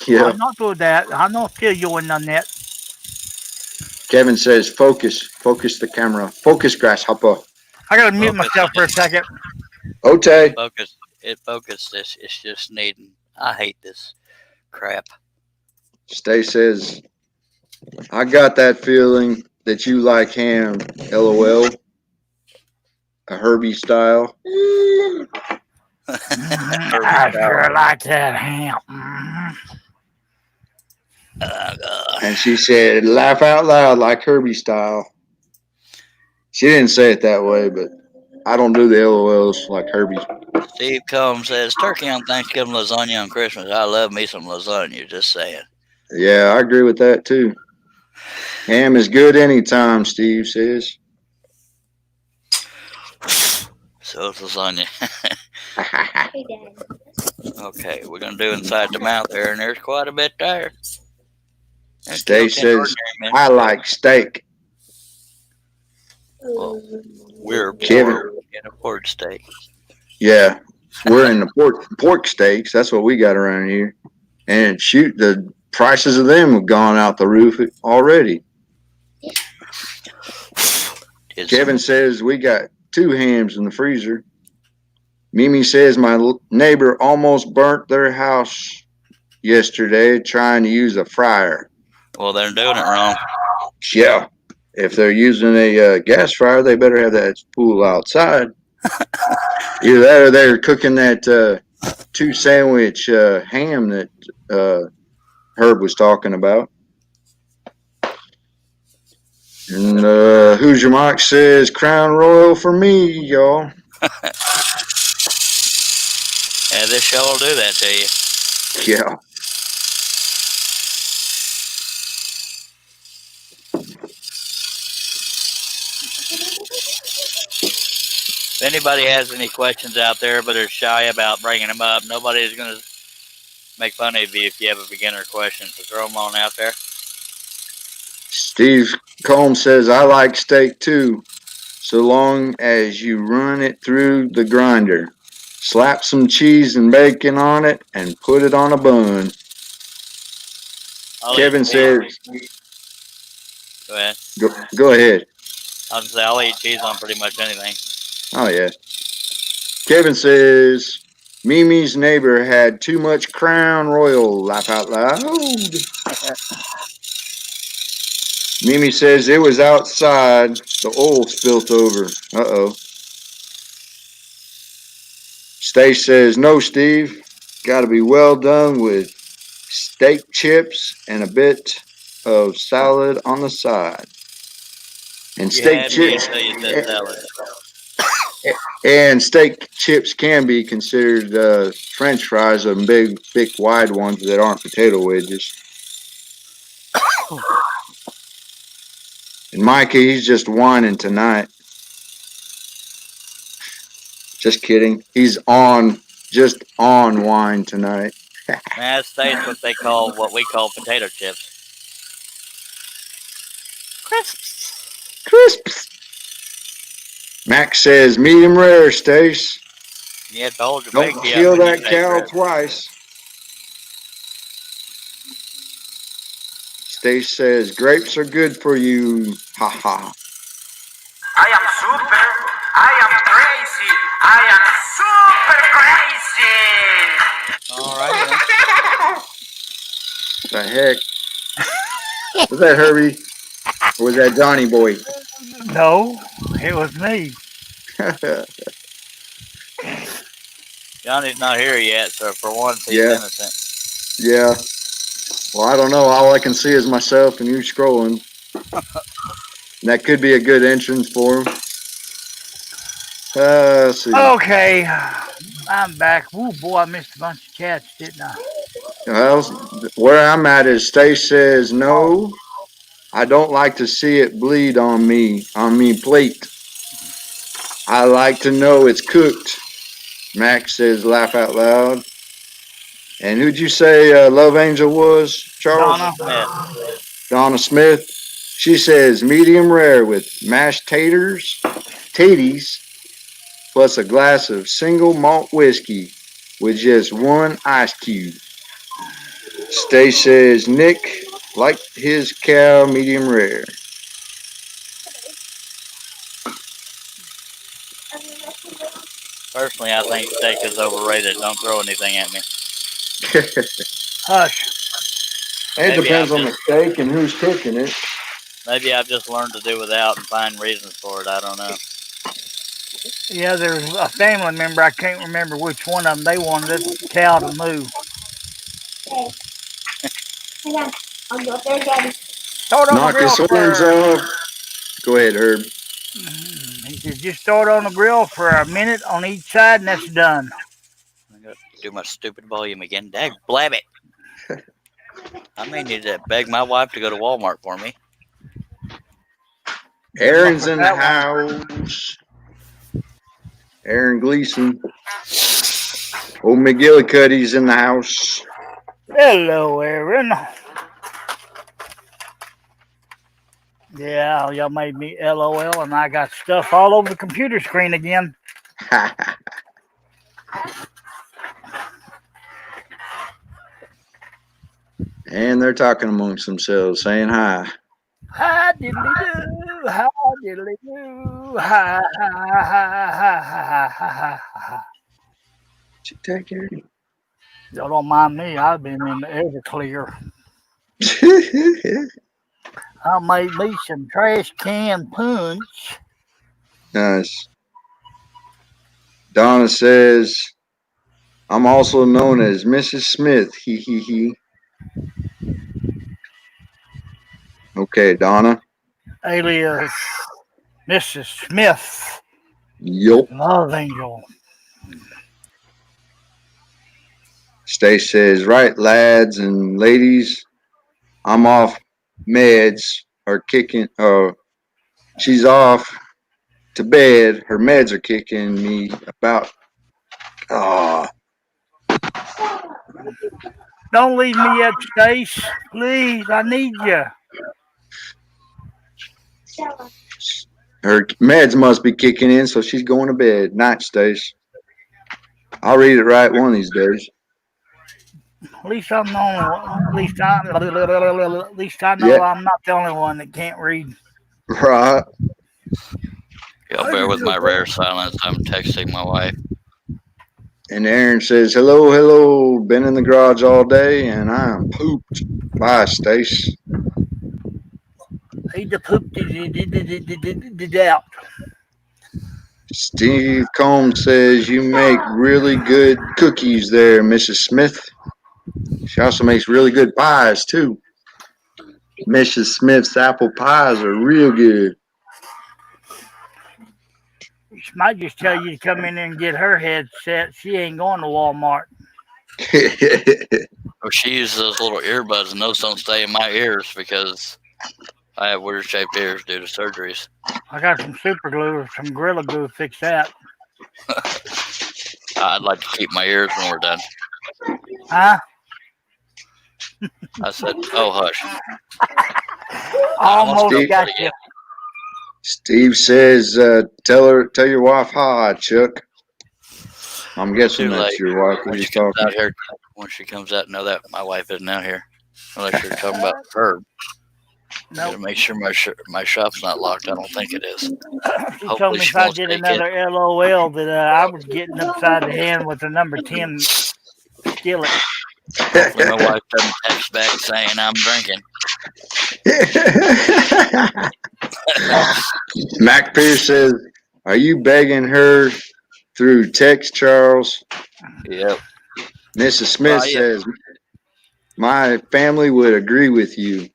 Yeah. I'm not doing that. I'm not still you in the net. Kevin says, focus the camera. Focus, grasshopper. I gotta mute Focus. myself for a second. Okay. It focused. It's just needing. I hate this crap. Stay says, I got that feeling that you like ham, LOL. A Herbie style. I sure like that ham. Mhm. Oh, God. And she said, laugh out loud like Herbie style. She didn't say it that way, but I don't do the LOLs like Herbie. Steve Combs says turkey on Thanksgiving, lasagna on Christmas. I love me some lasagna. Just saying. Yeah, I agree with that too. Ham is good anytime, Steve says. So is lasagna. Okay, we're gonna do inside the mouth there, and there's quite a bit there. There's Stay no says, ordinary, man. I like steak. Well, we're Kevin. poor in a pork steak. Yeah, we're in the pork steaks. That's what we got around here. And shoot, the prices of them have gone out the roof already. It's Kevin says we got 2 hams in the freezer. Mimi says my neighbor almost burnt their house yesterday trying to use a fryer. Well, they're doing it wrong. Yeah. If they're using a gas fryer, they better have that pool outside. Either that or they're cooking that 2 sandwich ham that Herb was talking about. And Hoosier Mike says Crown Royal for me, y'all. Yeah, this show will do that to you. Yeah. If anybody has any questions out there but are shy about bringing them up, nobody's going to make fun of you if you have a beginner question. So throw them on out there. Steve Combs says I like steak too, so long as you run it through the grinder. Slap some cheese and bacon on it and put it on a bun. Kevin says, Go ahead. Go ahead. I was going to say, I'll eat cheese on pretty much anything. Oh, yeah. Kevin says, Mimi's neighbor had too much Crown Royal. Laugh out loud. Mimi says it was outside. The oil spilt over. Uh-oh. Stace says, no, Steve. Got to be well done with steak chips and a bit of salad on the side. And steak chips. And steak chips can be considered French fries, and big, thick, wide ones that aren't potato wedges. And Micah, he's just whining tonight. Just kidding. He's just on wine tonight. That's what what we call potato chips. Crisps. Max says, medium rare, Stace. Yeah, told you. Don't kill that cow twice. Stace says, grapes are good for you. Ha ha. I am super. I am crazy. I am super crazy. The heck? Was that Herbie? Or was that Johnny Boy? No, it was me. Johnny's not here yet, so for once he's innocent. Yeah. Well, I don't know. All I can see is myself and you scrolling. And that could be a good entrance for him. Let's see. Okay, I'm back. Ooh, boy, I missed a bunch of chats, didn't I? Well, where I'm at is Stace says, no, I don't like to see it bleed on me plate. I like to know it's cooked. Max says, laugh out loud. And who'd you say Love Angel was, Charles? Donna Smith. She says, medium rare with mashed taties, plus a glass of single malt whiskey with just 1 ice cube. Stace says, Nick liked his cow medium rare. Personally, I think steak is overrated. Don't throw anything at me. Hush. It depends on the steak and who's cooking it. Maybe I've just learned to do without and find reasons for it. I don't know. Yeah, there's a family member, I can't remember which one of them, they wanted the cow to move. I'll go there, Daddy. Knock his horns off. Go ahead, Herb. He said, just throw it on the grill for a minute on each side, and that's done. I got to do my stupid volume again. Dag blab it. I may need to beg my wife to go to Walmart for me. Aaron's in the house. Aaron Gleason. Old McGillicuddy's in the house. Hello, Aaron. Yeah, y'all made me LOL, and I got stuff all over the computer screen again. And they're talking amongst themselves, saying hi. Hi, diddly-do. How diddly-do. Ha, ha, ha, ha, ha, ha, ha, ha. Take care. Y'all don't mind me. I've been in the Everclear. I made me some trash can punch. Nice. Donna says, I'm also known as Mrs. Smith. He, he, he. Okay, Donna. Alias Mrs. Smith. Yup. Love Angel. Stace says, right, lads and ladies, I'm off meds are kicking, she's off to bed. Her meds are kicking me about, Don't leave me yet, Stace. Please, I need you. her meds must be kicking in, so she's going to bed. Night, Stace. I'll read it right one of these days. At least I'm the only one. At least I know Yeah. I'm not the only one that can't read. Right. Y'all bear with my rare silence. I'm texting my wife. And Aaron says, hello, hello. Been in the garage all day, and I am pooped. Bye, Stace. He the poop did out. Steve Combs says, you make really good cookies there, Mrs. Smith. She also makes really good pies, too. Mrs. Smith's apple pies are real good. She might just tell you to come in there and get her headset. She ain't going to Walmart. Oh, she uses those little earbuds, and those don't stay in my ears because I have weird shaped ears due to surgeries. I got some super glue or some Gorilla Glue to fix that. I'd like to keep my ears when we're done. Huh? I said, oh, hush. Almost Steve. got you. Steve says, tell your wife hi, Chuck. I'm guessing Too that's late. your wife When when she you're comes talking. out here, when she comes out, know that my wife isn't out here. Unless you're talking about her. Nope. Gotta make sure my shop's not locked. I don't think it is. She Hopefully told me she if I won't did take another LOL that I was getting upside the hand with the number 10 skillet. Hopefully my wife doesn't text back saying I'm drinking. Mac Pierce says, are you begging her through text, Charles? Yep. Mrs. Smith Yeah. says, my family would agree with you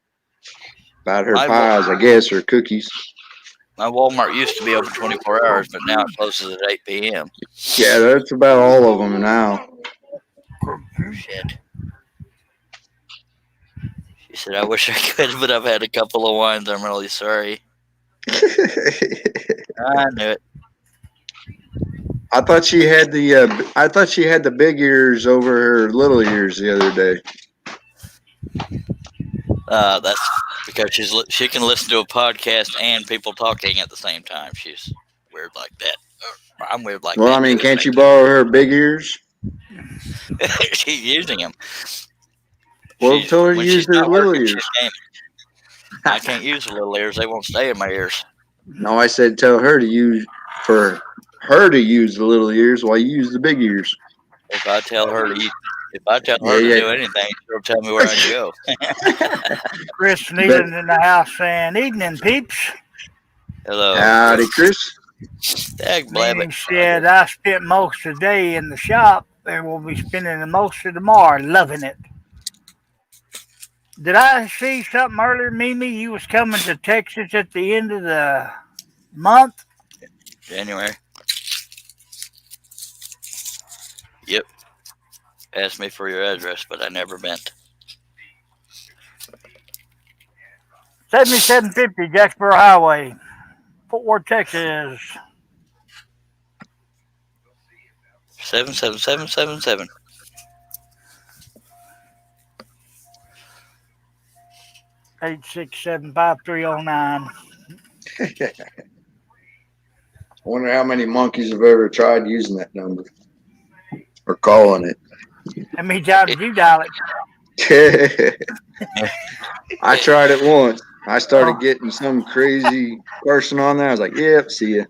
about her My pies, I guess, or cookies. My Walmart used to be open 24 hours, but now it closes at 8 p.m. Yeah, that's about all of them now. Shit. She said, I wish I could, but I've had a couple of wines. I'm really sorry. I knew it. I thought she had the big ears over her little ears the other day. That's because she can listen to a podcast and people talking at the same time. She's weird like that. I'm weird like that. Well, I mean, can't you borrow her big ears? She's using them. Well, tell her to when use she's her not little working, ears. she's gaming. I can't use the little ears. They won't stay in my ears. No, I said tell her to use the little ears while you use the big ears. If I tell her to Yeah. do anything, she'll tell me where I go. Chris Nealon in the house saying, evening, peeps. Hello. Howdy, Chris. Dag He blabbit. said, I spent most of the day in the shop and will be spending the most of tomorrow loving it. Did I see something earlier, Mimi? You was coming to Texas at the end of the month? January. Yep. Asked me for your address, but I never bent. 7750 Jacksboro Highway, Fort Worth, Texas. 77777. I 8675309. Wonder how many monkeys have ever tried using that number or calling it. How many times did you dial it? I tried it once. I started getting some crazy person on there. I was like, "Yep, see ya."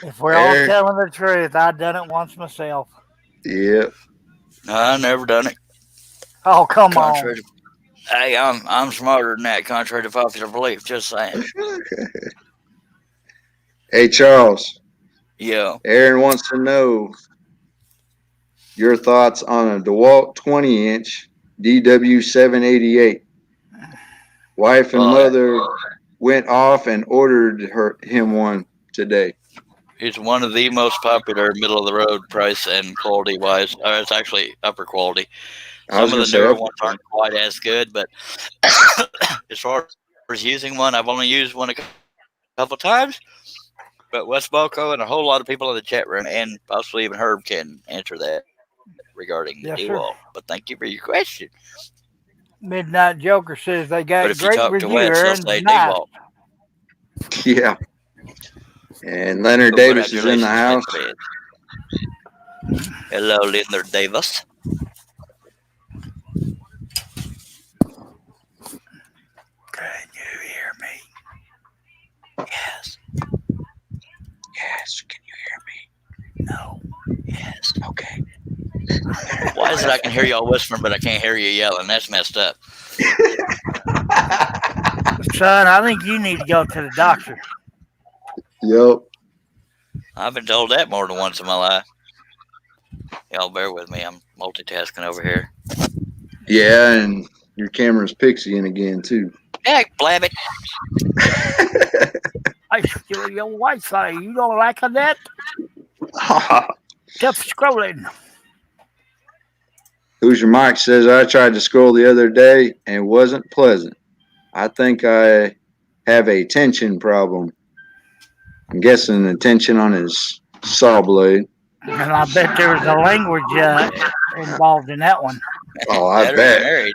If we're all Aaron. telling the truth, I've done it once myself. Yep. No, I never done it. Oh, come Contrary on. to, hey, I'm smarter than that. Contrary to popular belief. Just saying. Hey, Charles. Yeah. Aaron wants to know your thoughts on a DeWalt 20-inch DW788. Wife and mother went off and ordered him one today. It's one of the most popular middle of the road price and quality wise. It's actually upper quality. Some of the newer ones aren't quite as good, but as far as using one, I've only used one a couple times. But Wes Balco and a whole lot of people in the chat room, and possibly even Herb, can answer that regarding the DeWalt. But thank you for your question. Midnight Joker says they got But if you great talk to review. Wes, he'll Aaron's say nice. DeWalt. Yeah. And Leonard Davis is in the house. Hello, Leonard Davis. Can you hear me? Yes. Yes. Can you hear me? No. Yes. Okay. Why is it I can hear y'all whispering, but I can't hear you yelling? That's messed up. Son, I think you need to go to the doctor. Yep. I've been told that more than once in my life. Y'all bear with me. I'm multitasking over here. Yeah, and your camera's pixieing again, too. Heck, blabbit. I steal your Wi-Fi. You don't like that? Kept scrolling. Who's your mic says I tried to scroll the other day and wasn't pleasant. I think I have a tension problem. I'm guessing the tension on his saw blade. And I bet there was a language involved in that one. Oh, I bet.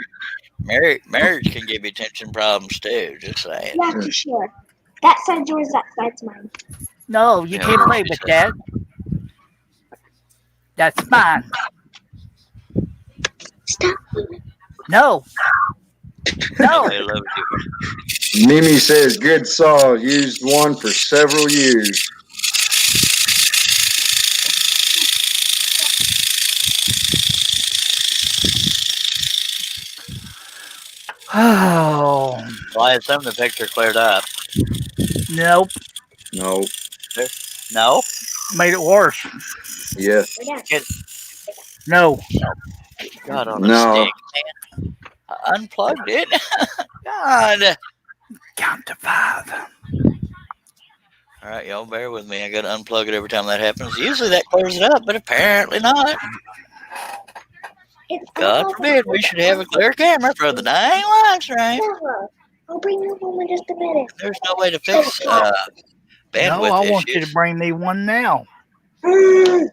Marriage can give you tension problems too. Just saying. Yeah, for sure. That side's yours, that side's mine. No, you can't play with that. That's mine. Stop. No. No. I love you. Mimi says good saw, used one for several years. Oh. Well, I assume the picture cleared up. Nope. No. No? Made it worse. Yeah. No. God on No. a stick, man. I unplugged it. God. Count to 5. All right, y'all bear with me. I got to unplug it every time that happens. Usually that clears it up, but apparently not. God forbid we should have a clear camera for the dang live stream. I'll bring you home in just a minute. There's no way to fix bandwidth No, I want you issues. to bring me one now. You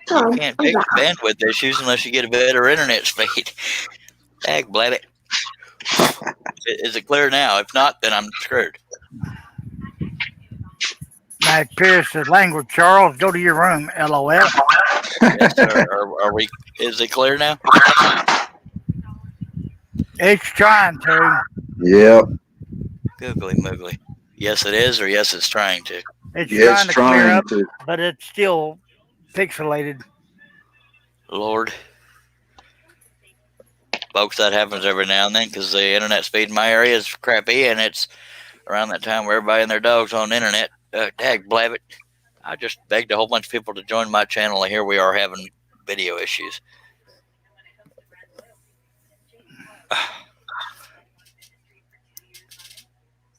can't fix bandwidth issues unless you get a better internet speed. Dag blabbit. Is it clear now? If not, then I'm screwed. Matt Pierce says, language, Charles, go to your room, LOL. Yes, sir. Are we? Is it clear now? It's trying to. Yep. Googly moogly. Yes, it is, or yes, it's trying to. It's Yes, trying to clear up, to. but it's still pixelated. Lord. Folks, that happens every now and then because the internet speed in my area is crappy, and it's around that time where everybody and their dog's on the internet. Dag blabbit. I just begged a whole bunch of people to join my channel, and here we are having video issues.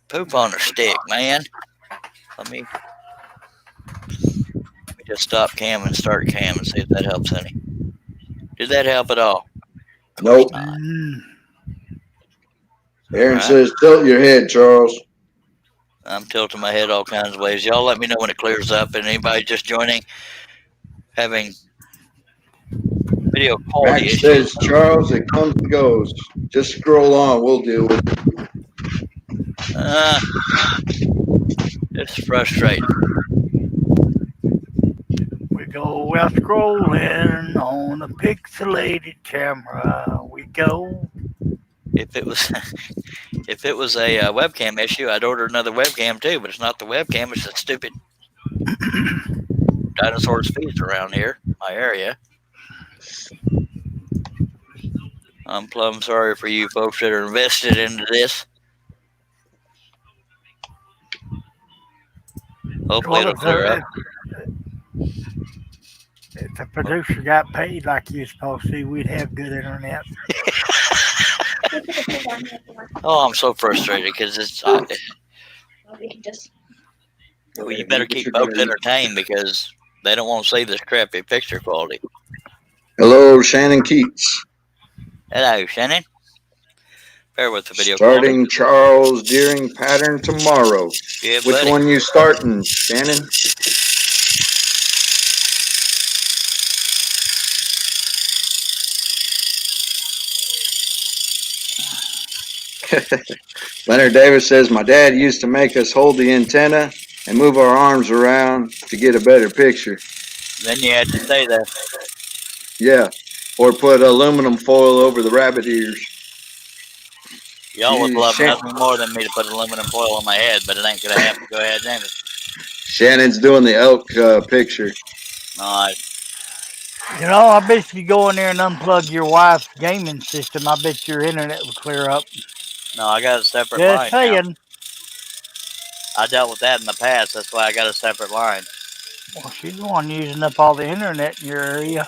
Poop on a stick, man. Let me just stop cam and start cam and see if that helps any. Did that help at all? Nope. Aaron Right. says tilt your head, Charles. I'm tilting my head all kinds of ways. Y'all let me know when it clears up. And anybody just joining, having video quality Max issues. says, Charles, it comes and goes. Just scroll on. We'll deal with it. It's frustrating. We go out scrolling on a pixelated camera. We go. If it was if it was a webcam issue, I'd order another webcam too. But it's not the webcam; it's the stupid dinosaurs' feet around here, my area. I'm plumb sorry for you folks that are invested into this. Hopefully it'll clear up. If the producer got paid like you supposed to, we'd have good internet. Oh, I'm so frustrated because it's. We can just. Well, you better keep folks entertained because they don't want to see this crappy picture quality. Hello, Shannon Keats. Hello, Shannon. Bear with the video Starting Charles Deering pattern tomorrow. Yeah, Which buddy. one you starting, Shannon? Leonard Davis says, my dad used to make us hold the antenna and move our arms around to get a better picture. Then you had to stay there. Yeah. Or put aluminum foil over the rabbit ears. Y'all would Jeez, love Shan- nothing more than me to put aluminum foil on my head, but it ain't gonna happen. Go ahead, Jamie. Shannon's doing the elk picture. All right. You know, I bet if you go in there and unplug your wife's gaming system, I bet your internet would clear up. No, I got a separate Just line now. saying. I dealt with that in the past. That's why I got a separate line. Well, she's the one using up all the internet in your area.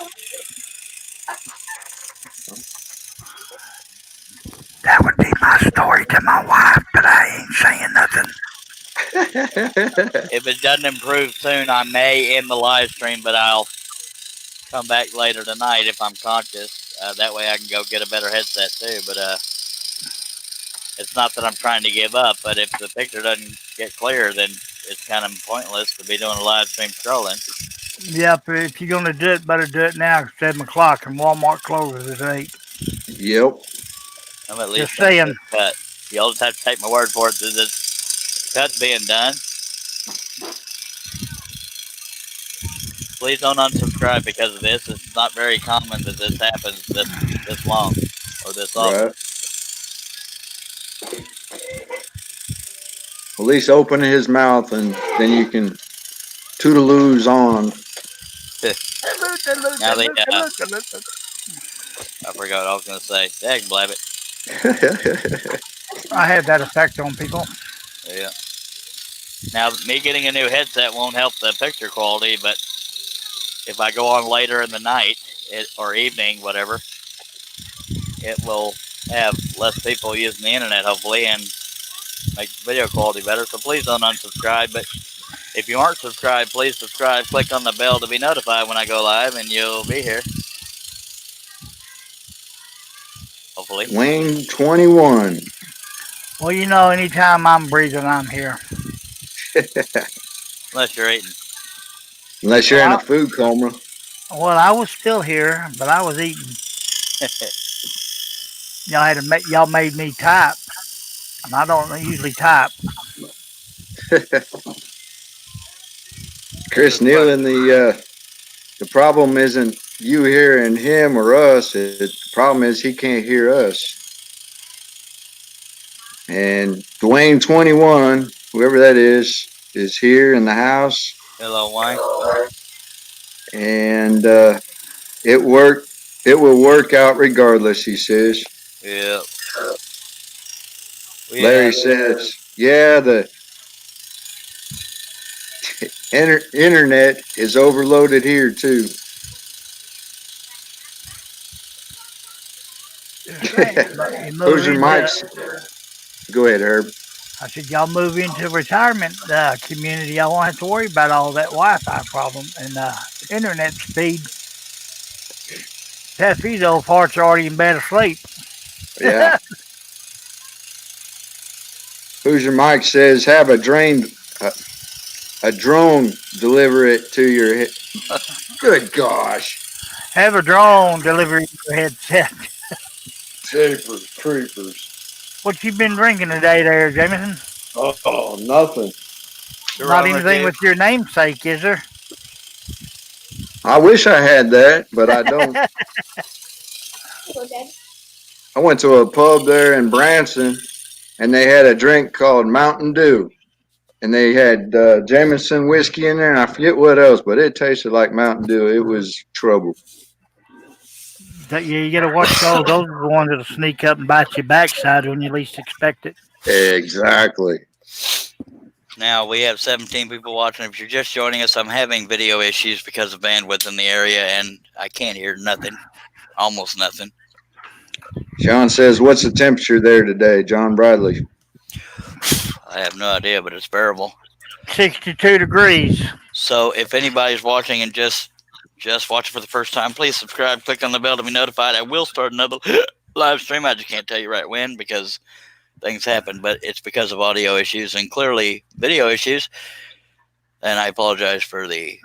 That would be my story to my wife, but I ain't saying nothing. If it doesn't improve soon, I may end the live stream, but I'll come back later tonight if I'm conscious. That way I can go get a better headset too. But it's not that I'm trying to give up, but if the picture doesn't get clear, then it's kind of pointless to be doing a live stream scrolling. Yep, if you're going to do it, better do it now. 7 o'clock and Walmart closes at 8. Yep. I'm at least Just saying. cut. You'll just have to take my word for it that the cut's being done. Please don't unsubscribe because of this. It's not very common that this happens this long or this often. Right. At least open his mouth and then you can toodaloos on. Now they, I forgot what I was going to say. Dag blabbit. I have that effect on people. Yeah. Now, me getting a new headset won't help the picture quality, but if I go on later in the night or evening, whatever, it will have less people using the internet, hopefully, and make the video quality better. So please don't unsubscribe. But if you aren't subscribed, please subscribe. Click on the bell to be notified when I go live, and you'll be here. Hopefully. Wayne 21. Well, you know, anytime I'm breathing, I'm here. Unless you're eating. Unless you're in a food coma. Well, I was still here, but I was eating. Y'all made me type, and I don't usually type. Chris Nealon, the problem isn't you hearing him or us. The problem is he can't hear us. And Dwayne 21, whoever that is here in the house. Hello, Wayne. And it will work out regardless, he says. Yeah. Larry says, yeah, the internet is overloaded here too. Those are Mike's. Go ahead, Herb. I said, y'all move into retirement community. Y'all won't have to worry about all that Wi-Fi problem and internet speed. Half these old parts are already in bed asleep. Yeah. Hoosier Mike says, have a drone deliver it to your head. Good gosh. Have a drone deliver your headset. Jeepers creepers. What you been drinking today there, Jameson? Oh, nothing. Not anything with your namesake, is there? I wish I had that, but I don't. Hello, Dad. I went to a pub there in Branson, and they had a drink called Mountain Dew. And they had Jameson whiskey in there, and I forget what else, but it tasted like Mountain Dew. It was trouble. You got to watch those. Those are the ones that'll sneak up and bite your backside when you least expect it. Exactly. Now we have 17 people watching. If you're just joining us, I'm having video issues because of bandwidth in the area, and I can't hear nothing, almost nothing. Sean says, "What's the temperature there today, John Bradley?" I have no idea, but it's bearable. 62 degrees. So if anybody's watching and just watching for the first time, please subscribe, click on the bell to be notified. I will start another live stream. I just can't tell you right when because things happen, but it's because of audio issues and clearly video issues. And I apologize for the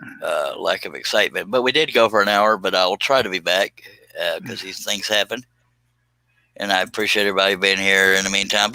lack of excitement. But we did go for an hour, but I will try to be back because these things happen. And I appreciate everybody being here in the meantime.